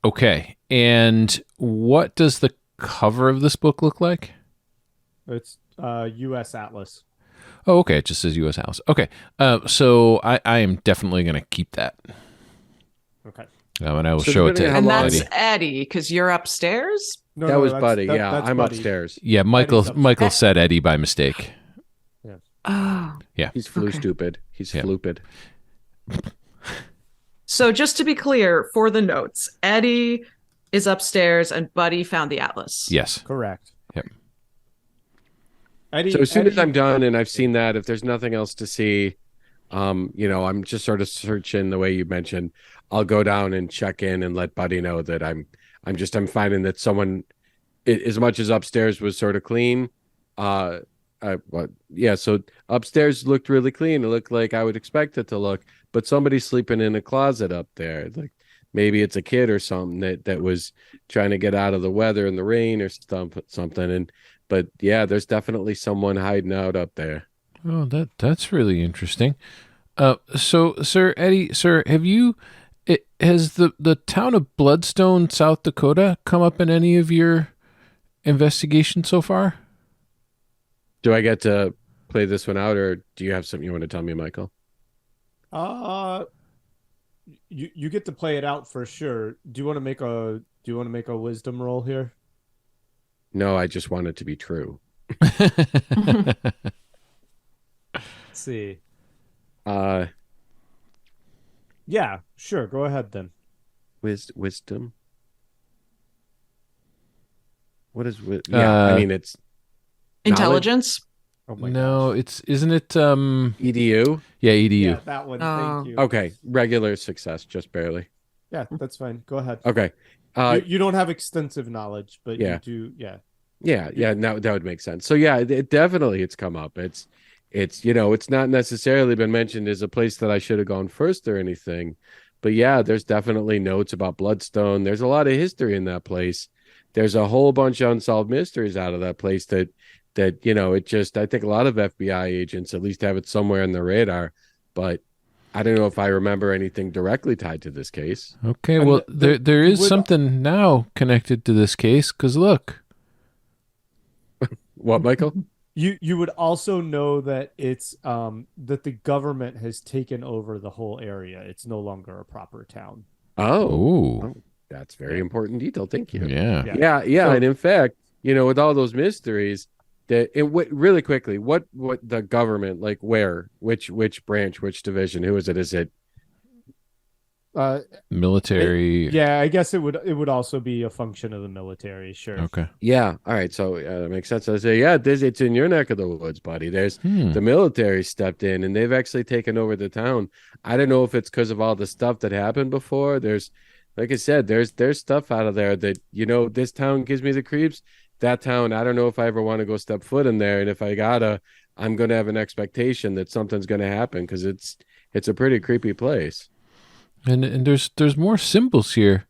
Okay. And what does the cover of this book look like? It's U.S. Atlas. Oh, okay. It just says U.S. House. Okay. So I am definitely going to keep that. Okay. And I will So show it to depending And how long- that's Eddie. Eddie, because you're upstairs? No, That no, was that's- Buddy. that- Yeah, that's I'm Buddy. upstairs. Yeah, Eddie's Michael said Eddie by mistake. Oh. He's flu Okay. stupid. He's Yeah. flupid. So just to be clear, for the notes, Eddie is upstairs and Buddy found the atlas. Yes. Correct. Yep. Eddie, So as soon as Eddie- I'm done and I've seen that, if there's nothing else to see, I'm just sort of searching the way you mentioned. I'll go down and check in and let Buddy know that I'm finding that someone, as much as upstairs was sort of clean, so upstairs looked really clean. It looked like I would expect it to look, but somebody's sleeping in a closet up there. Like maybe it's a kid or something that was trying to get out of the weather and the rain or something. But yeah, there's definitely someone hiding out up there. Oh, that's really interesting. So, Sir Eddie, has the town of Bloodstone, South Dakota, come up in any of your investigation so far? Do I get to play this one out, or do you have something you want to tell me, Michael? You get to play it out for sure. Do you want to make a wisdom roll here? No, I just want it to be true. Let's see. Yeah, sure. Go ahead then. Wisdom. What is yeah? I mean, it's Intelligence? Oh my No, isn't it EDU. Yeah, EDU. Yeah, that one. Oh. Thank you. Okay, regular success, just barely. Yeah, that's fine. Go ahead. Okay. You don't have extensive knowledge, but Yeah. you do. Yeah. Yeah. Now that would make sense. So yeah, it definitely it's come up. It's it's not necessarily been mentioned as a place that I should have gone first or anything, but yeah, there's definitely notes about Bloodstone. There's a lot of history in that place. There's a whole bunch of unsolved mysteries out of that place that it just, I think a lot of FBI agents at least have it somewhere on the radar, but I don't know if I remember anything directly tied to this case. Okay, And well, there is would- something now connected to this case, because look. What, Michael? You would also know that it's that the government has taken over the whole area. It's no longer a proper town. Oh, Ooh. that's very important detail. Thank you. Yeah. Yeah. So- And in fact, with all those mysteries, really quickly, what the government, like where, which branch, which division, who is it? Is it? Military. Yeah, I guess it would also be a function of the military. Sure. Okay. Yeah. All right. So that makes sense. I say, yeah, it's in your neck of the woods, buddy. There's Hmm. the military stepped in and they've actually taken over the town. I don't know if it's because of all the stuff that happened before. There's, like I said, there's stuff out of there that, this town gives me the creeps. That town, I don't know if I ever want to go step foot in there. And if I gotta, I'm going to have an expectation that something's going to happen because it's a pretty creepy place. And there's more symbols here.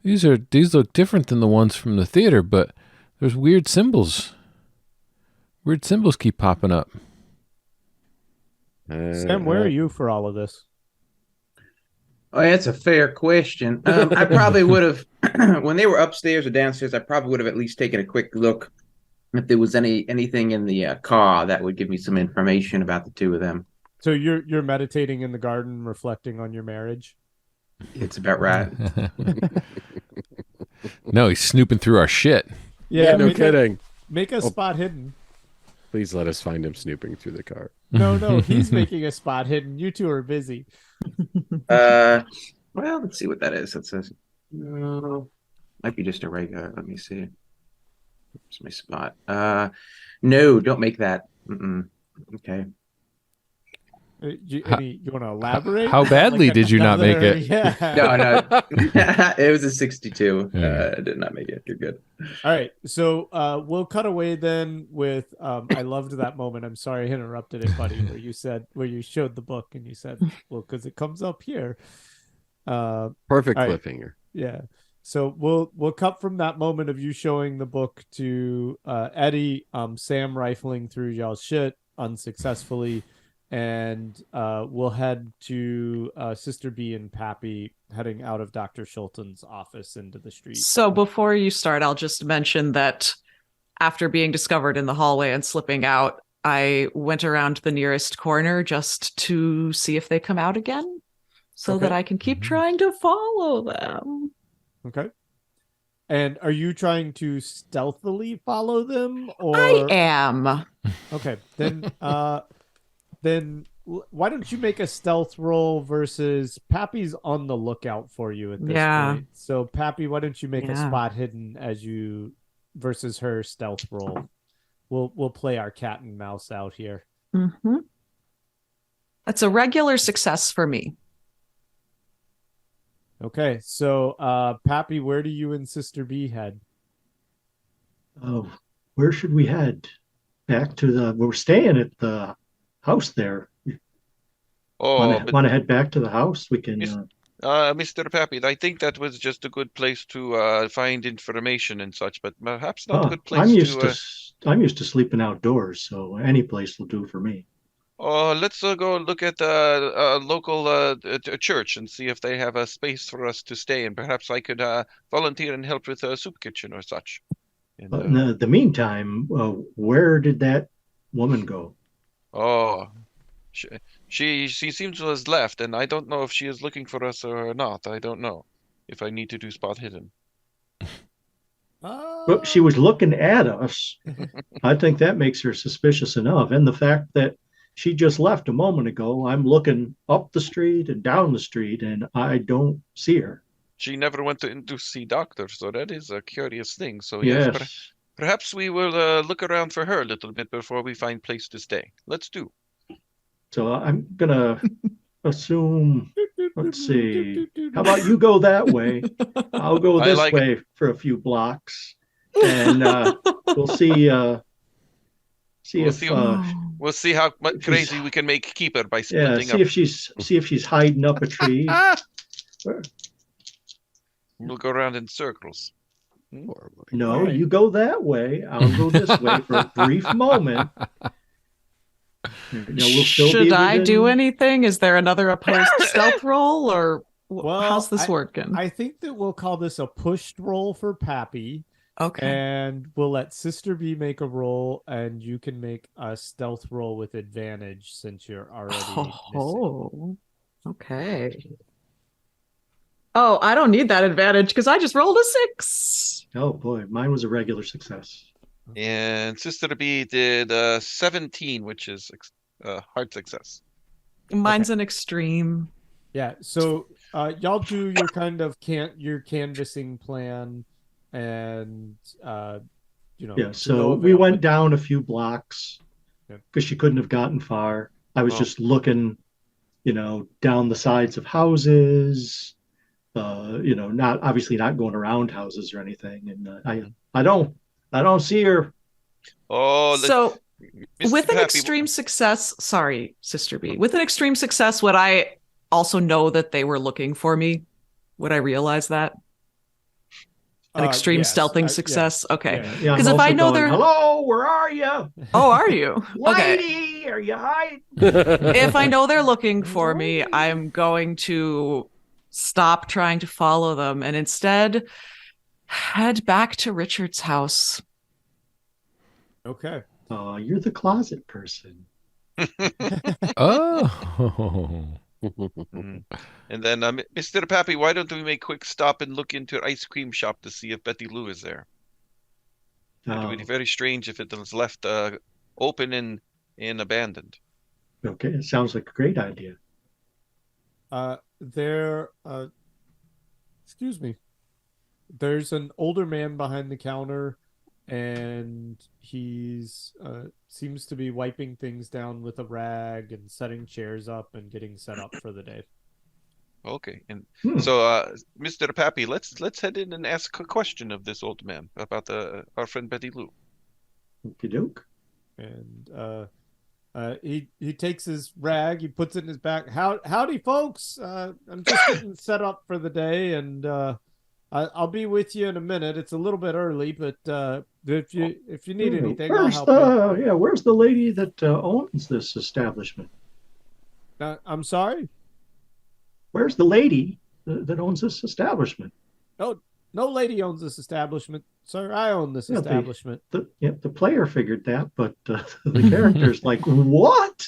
These look different than the ones from the theater, but there's weird symbols. Weird symbols keep popping up. Sam, where are you for all of this? Oh, that's a fair question. I probably would have, when they were upstairs or downstairs, I probably would have at least taken a quick look if there was anything in the car that would give me some information about the two of them. So you're meditating in the garden, reflecting on your marriage. It's about right. No, he's snooping through our shit. Yeah, no make kidding. make a spot hidden. Please let us find him snooping through the car. No, he's making a spot hidden. You two are busy. Well, let's see what that is. That says might be just a regular. Let me see. Where's my spot? No, don't make that. Okay. You want to elaborate? How badly did you not make it? Yeah. No. It was a 62. Yeah. I did not make it. You're good. All right. So we'll cut away then with I loved that moment. I'm sorry I interrupted it, buddy, where you showed the book and you said, well, because it comes up here. Perfect cliffhanger. Yeah. So we'll cut from that moment of you showing the book to Eddy, Sam rifling through y'all's shit unsuccessfully. And we'll head to Sister B and Pappy heading out of Dr. Schulten's office into the street. So before you start, I'll just mention that after being discovered in the hallway and slipping out, I went around the nearest corner just to see if they come out again so that I can keep trying to follow them. Okay. And are you trying to stealthily follow them? Or I am. Okay. Then why don't you make a stealth roll versus Pappy's on the lookout for you at this point. So Pappy, why don't you make a spot hidden as you versus her stealth roll? We'll play our cat and mouse out here. Mm-hmm. That's a regular success for me. Okay, so Pappy, where do you and Sister B head? Oh, where should we head? Back to we're staying at the house there. Want to head back to the house? We can. Mr. Pappy, I think that was just a good place to find information and such, but perhaps not a good place I'm used to sleeping outdoors, so any place will do for me. Let's go look at a local church and see if they have a space for us to stay, and perhaps I could volunteer and help with a soup kitchen or such. And, in the meantime, where did that woman go? She seems to have left, and I don't know if she is looking for us or not. I don't know if I need to do spot hidden. Well, she was looking at us. I think that makes her suspicious enough. And the fact that she just left a moment ago, I'm looking up the street and down the street, and I don't see her. She never went to see doctor, so that is a curious thing. So yes, perhaps we will look around for her a little bit before we find place to stay. Let's do. So I'm gonna assume. Let's see. How about you go that way? I'll go this way for a few blocks, and we'll see. We'll see how crazy we can make her by splitting up. See if she's hiding up a tree. We'll go around in circles. No, you go that way. I'll go this way for a brief moment. Should I do anything? Is there another opposed stealth roll, or how's this working? I think that we'll call this a pushed roll for Pappy. Okay. And we'll let Sister B make a roll, and you can make a stealth roll with advantage since you're already missing. Okay. Oh, I don't need that advantage because I just rolled a 6. Oh boy, mine was a regular success. And Sister B did 17, which is a hard success. Mine's an extreme. Yeah, so y'all do your kind of your canvassing plan, and so we went down a few blocks because she couldn't have gotten far. I was just looking, down the sides of houses, not going around houses or anything, and I don't see her. So Mr. with an Pappy, extreme success, sorry, Sister B, with an extreme success, would I also know that they were looking for me? Would I realize that? An extreme stealthing success? Yeah. Okay. Because if I know they're... Hello, where are you? Oh, are you? Lady, are you hiding? If I know they're looking for me, I'm going to stop trying to follow them and instead head back to Richard's house. Okay. Oh, you're the closet person. Oh. And then, Mr. Pappy, why don't we make a quick stop and look into an ice cream shop to see if Betty Lou is there? It would be very strange if it was left open and abandoned. Okay, it sounds like a great idea. Excuse me. There's an older man behind the counter, and he's seems to be wiping things down with a rag and setting chairs up and getting set up for the day. Okay, and so, Mr. Pappy, let's head in and ask a question of this old man about our friend Betty Lou. Okie doke. And he takes his rag, he puts it in his back. Howdy, folks. I'm just getting set up for the day, and I'll be with you in a minute. It's a little bit early, but if you need anything, I'll help you. Yeah, where's the lady that owns this establishment? I'm sorry? Where's the lady that owns this establishment? Oh, no lady owns this establishment, sir. I own this establishment. The player figured that, but the character's like, what?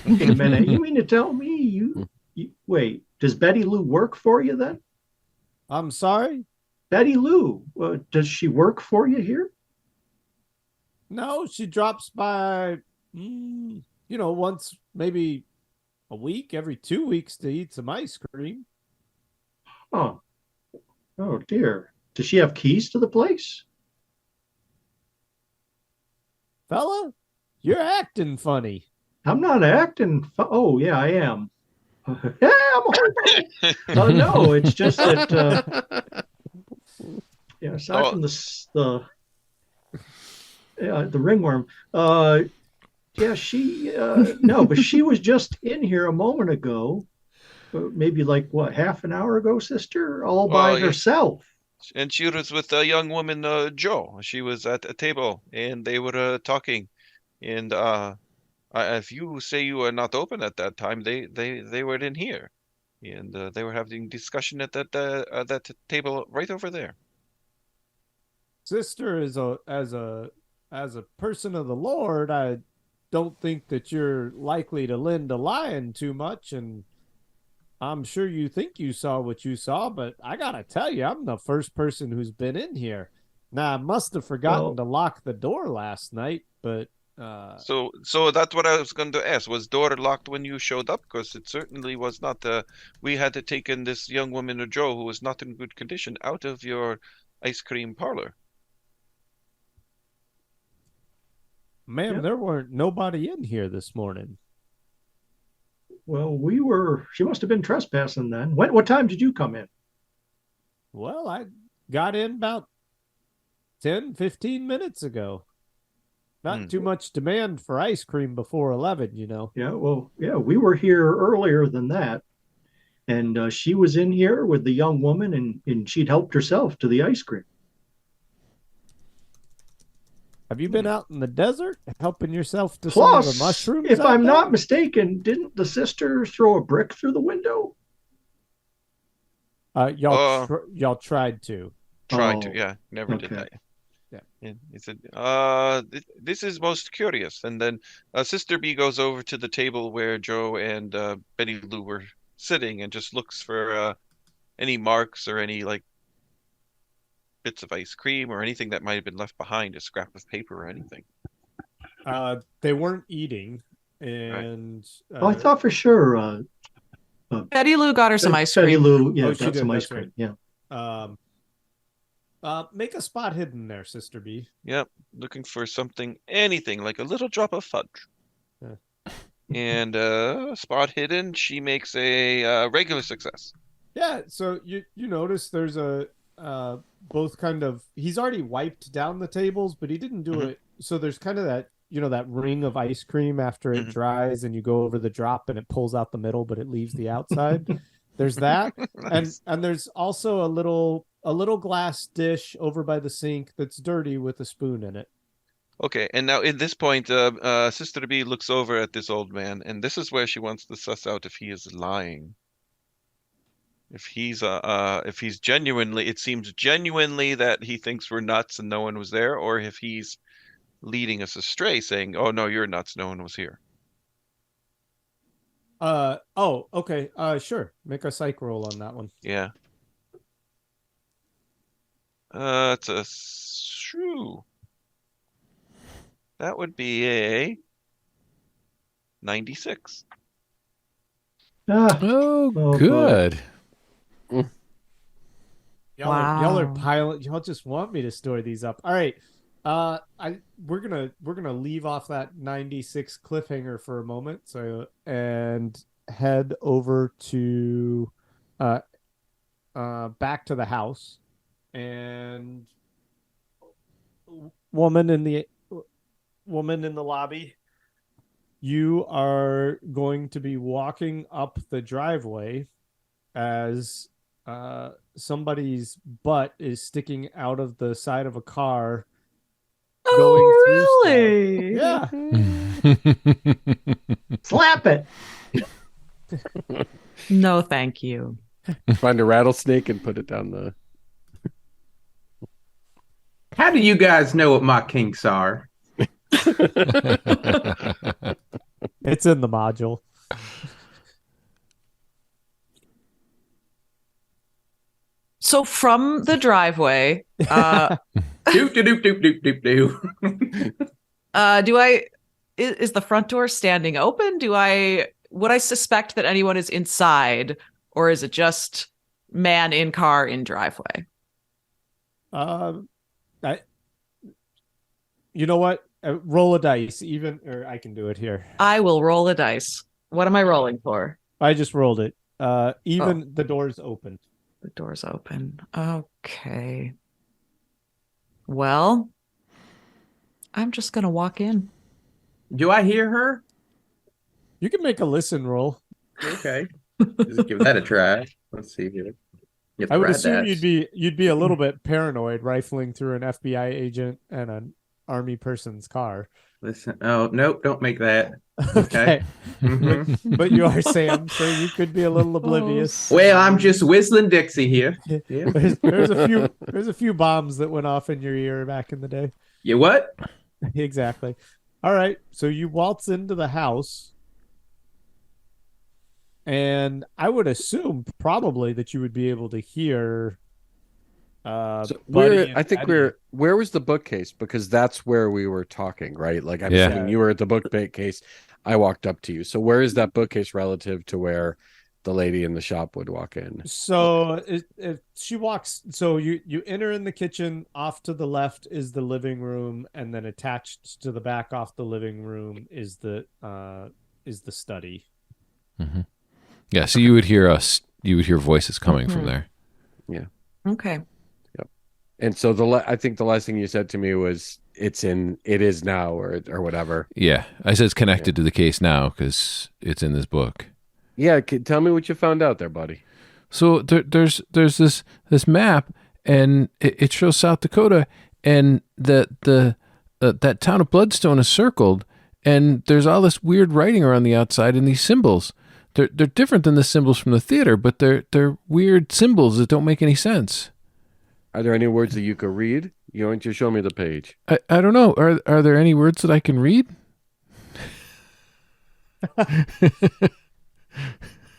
Wait a minute. You mean to tell me you wait, does Betty Lou work for you then? I'm sorry? Betty Lou, does she work for you here? No, she drops by, once, maybe a week, every 2 weeks to eat some ice cream. Oh dear. Does she have keys to the place? Fella, you're acting funny. I'm not acting. Oh, yeah, I am. Yeah, I'm horrible. No, it's just that. Aside from the ringworm. She. No, but she was just in here a moment ago. Maybe like half an hour ago, sister, all by herself. And she was with a young woman, Jo. She was at a table, and they were talking. And if you say you were not open at that time, they were in here, and they were having discussion at that table right over there. Sister, as a person of the Lord, I don't think that you're likely to lend a lion too much, and I'm sure you think you saw what you saw, but I gotta tell you, I'm the first person who's been in here. Now, I must have forgotten to lock the door last night, but So that's what I was going to ask. Was door locked when you showed up? Because it certainly was not. We had to take in this young woman, Jo, who was not in good condition, out of your ice cream parlor. Ma'am, there weren't nobody in here this morning. Well, she must have been trespassing then. What time did you come in? Well, I got in about 10, 15 minutes ago. Not too much demand for ice cream before 11, you know. Yeah, we were here earlier than that. And she was in here with the young woman, and she'd helped herself to the ice cream. Have you been out in the desert helping yourself to some of the mushrooms? If I'm not mistaken, didn't the sister throw a brick through the window? Y'all tried to. Never did that. Yeah. And he said, this is most curious. And then Sister B goes over to the table where Jo and Betty Lou were sitting and just looks for any marks or any bits of ice cream or anything that might have been left behind, a scrap of paper or anything. They weren't eating, and I thought for sure Betty Lou got her some ice cream. Betty Lou, got some ice cream. Right. Yeah. Make a spot hidden there, Sister B. Yep, looking for anything like a little drop of fudge. Yeah. And spot hidden, she makes a regular success. Yeah, so you notice there's both kind of, he's already wiped down the tables, but he didn't do it. So there's kind of that, that ring of ice cream after it dries and you go over the drop and it pulls out the middle, but it leaves the outside. There's that. Nice. And there's also a little glass dish over by the sink that's dirty with a spoon in it. Okay, and now at this point, Sister B looks over at this old man, and this is where she wants to suss out if he is lying. If he's genuinely, it seems genuinely that he thinks we're nuts and no one was there, or if he's leading us astray, saying, "Oh no, you're nuts, no one was here." Okay. Sure. Make a psych roll on that one. Yeah. It's a shrew. That would be a 96. Ah, Oh, boy. good. Y'all are Wow. piling. Y'all just want me to store these up. All right. We're gonna leave off that 96 cliffhanger for a moment. So and head over to, back to the house, and woman in the lobby. You are going to be walking up the driveway as somebody's butt is sticking out of the side of a car. Oh, Going through really? Yeah. Slap it. No, thank you. Find a rattlesnake and put it down the. How do you guys know what my kinks are? It's in the module. So from the driveway, Doop doop doop doop doop doop. is the front door standing open? Would I suspect that anyone is inside, or is it just man in car in driveway? You know what? Roll a dice, or I can do it here. I will roll a dice. What am I rolling for? I just rolled it. Even the door's open. The door's open. Okay. Well, I'm just gonna walk in. Do I hear her? You can make a listen roll. Okay. Let's give that a try. Let's see here. I would assume you'd be a little bit paranoid rifling through an FBI agent and an army person's car. Listen. Oh, nope. Don't make that. Okay. Mhm. But you are Sam, so you could be a little oblivious. Well, I'm just whistling Dixie here. Yeah. There's a few bombs that went off in your ear back in the day. You what? Exactly. All right. So you waltz into the house, and I would assume probably that you would be able to hear. Where was the bookcase? Because that's where we were talking, right? Like I'm Yeah. saying, you were at the bookcase. I walked up to you. So where is that bookcase relative to where the lady in the shop would walk in? So if she walks, so you enter in the kitchen. Off to the left is the living room, and then attached to the back off the living room is the study. Mm-hmm. Yeah, so you would hear voices coming from there. Yeah. Okay. And so I think the last thing you said to me was it is now or whatever. Yeah, I said it's connected to the case now because it's in this book. Yeah, tell me what you found out there, buddy. So there's this map, and it shows South Dakota, and that town of Bloodstone is circled, and there's all this weird writing around the outside and these symbols. They're different than the symbols from the theater, but they're weird symbols that don't make any sense. Are there any words that you could read? You want to show me the page? I don't know. Are there any words that I can read?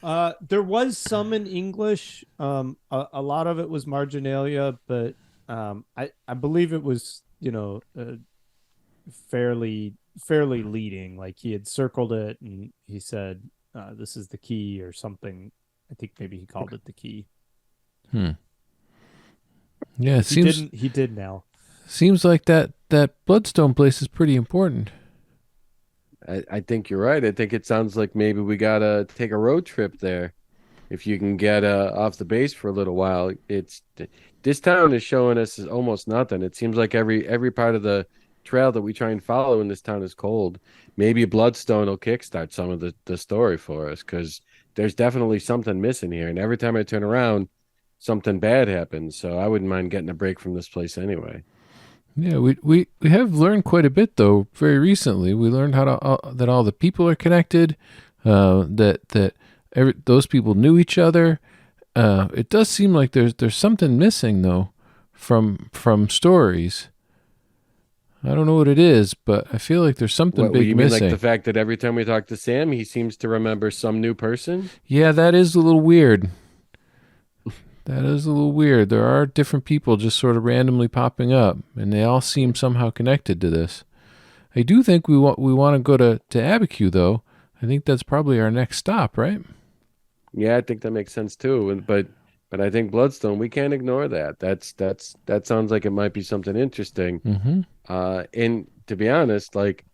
There was some in English. A lot of it was marginalia, but I believe it was fairly leading. Like he had circled it and he said, "This is the key" or something. I think maybe he called it the key. Yeah, He did now. Seems like that Bloodstone place is pretty important. I think you're right. I think it sounds like maybe we gotta take a road trip there. If you can get off the base for a little while, this town is showing us almost nothing. It seems like every part of the trail that we try and follow in this town is cold. Maybe Bloodstone will kickstart some of the story for us because there's definitely something missing here. And every time I turn around, something bad happens. So I wouldn't mind getting a break from this place anyway. Yeah, we have learned quite a bit though. Very recently, we learned that all the people are connected. Those people knew each other. It does seem like there's something missing though, from stories. I don't know what it is, but I feel like there's something big you mean missing. like the fact that every time we talk to Sam, he seems to remember some new person? Yeah, that is a little weird. That is a little weird. There are different people just sort of randomly popping up, and they all seem somehow connected to this. I do think we want to go to Abiquiu, though. I think that's probably our next stop, right? Yeah, I think that makes sense too. But I think Bloodstone, we can't ignore that. That sounds like it might be something interesting. Mm-hmm. And to be honest, like,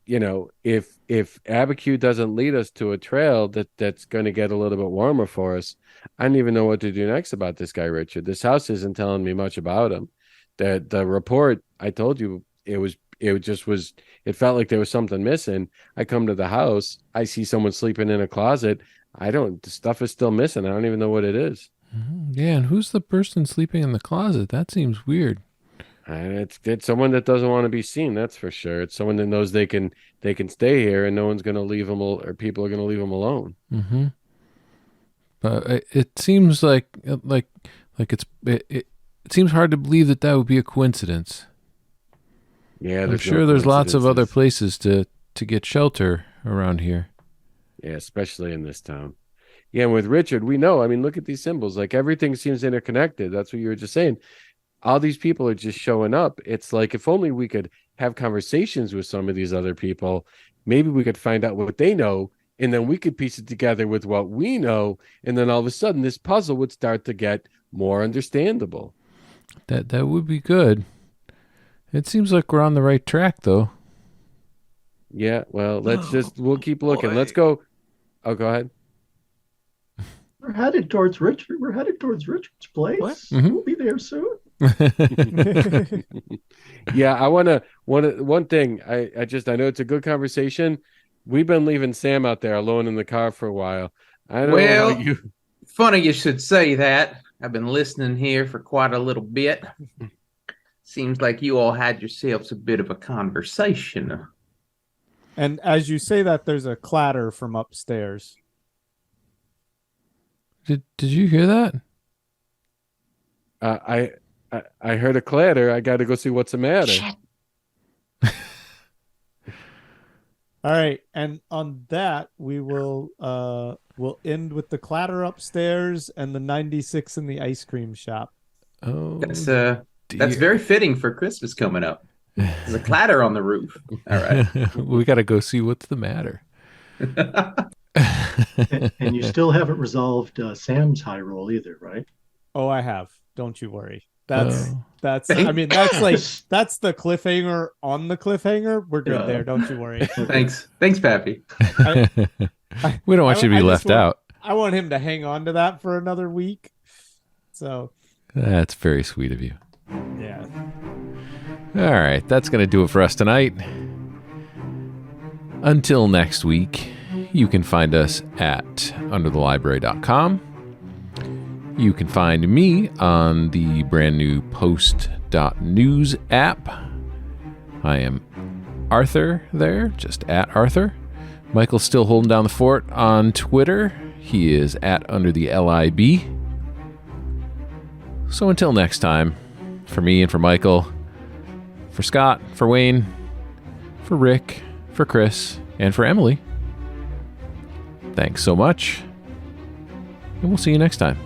you know, if Abiquiu doesn't lead us to a trail that's going to get a little bit warmer for us, I don't even know what to do next about this guy, Richard. This house isn't telling me much about him. The report, I told you, it felt like there was something missing. I come to the house, I see someone sleeping in a closet. The stuff is still missing. I don't even know what it is. Mm-hmm. Yeah, and who's the person sleeping in the closet? That seems weird. It's someone that doesn't want to be seen. That's for sure. It's someone that knows they can stay here, and no one's going to leave them, or people are going to leave them alone. Mm-hmm. But it seems like it seems hard to believe that would be a coincidence. Yeah, I'm sure there's lots of other places to get shelter around here. Yeah, especially in this town. Yeah, and with Richard, we know. I mean, look at these symbols. Like, everything seems interconnected. That's what you were just saying. All these people are just showing up. It's like, if only we could have conversations with some of these other people, maybe we could find out what they know, and then we could piece it together with what we know, and then all of a sudden this puzzle would start to get more understandable. That would be good. It seems like we're on the right track, though. Yeah, well, we'll keep looking. Let's go. Oh, go ahead. We're headed towards Richard. We're headed towards Richard's place. Mm-hmm. We'll be there soon. Yeah, I one thing. I know it's a good conversation. We've been leaving Sam out there alone in the car for a while. I don't know about you. Funny you should say that. I've been listening here for quite a little bit. Seems like you all had yourselves a bit of a conversation. And as you say that, there's a clatter from upstairs. Did you hear that? I heard a clatter. I got to go see what's the matter. Shit. All right, and on that we will we'll end with the clatter upstairs and the 96 in the ice cream shop. Oh, that's very fitting for Christmas coming up. There's a clatter on the roof. All right, we got to go see what's the matter. and you still haven't resolved Sam's high roll either, right? Oh, I have. Don't you worry. That's I mean, that's the cliffhanger on the cliffhanger. We're good there. Don't you worry. Thanks, Pappy. We don't want you to be left out. I want him to hang on to that for another week. So that's very sweet of you. Yeah. All right, that's going to do it for us tonight. Until next week, you can find us at underthelibrary.com. You can find me on the brand new post.news app. I am Arthur there, just at Arthur. Michael's still holding down the fort on Twitter. He is at under the LIB. So until next time, for me and for Michael, for Scott, for Wayne, for Rick, for Chris, and for Emily, thanks so much, and we'll see you next time.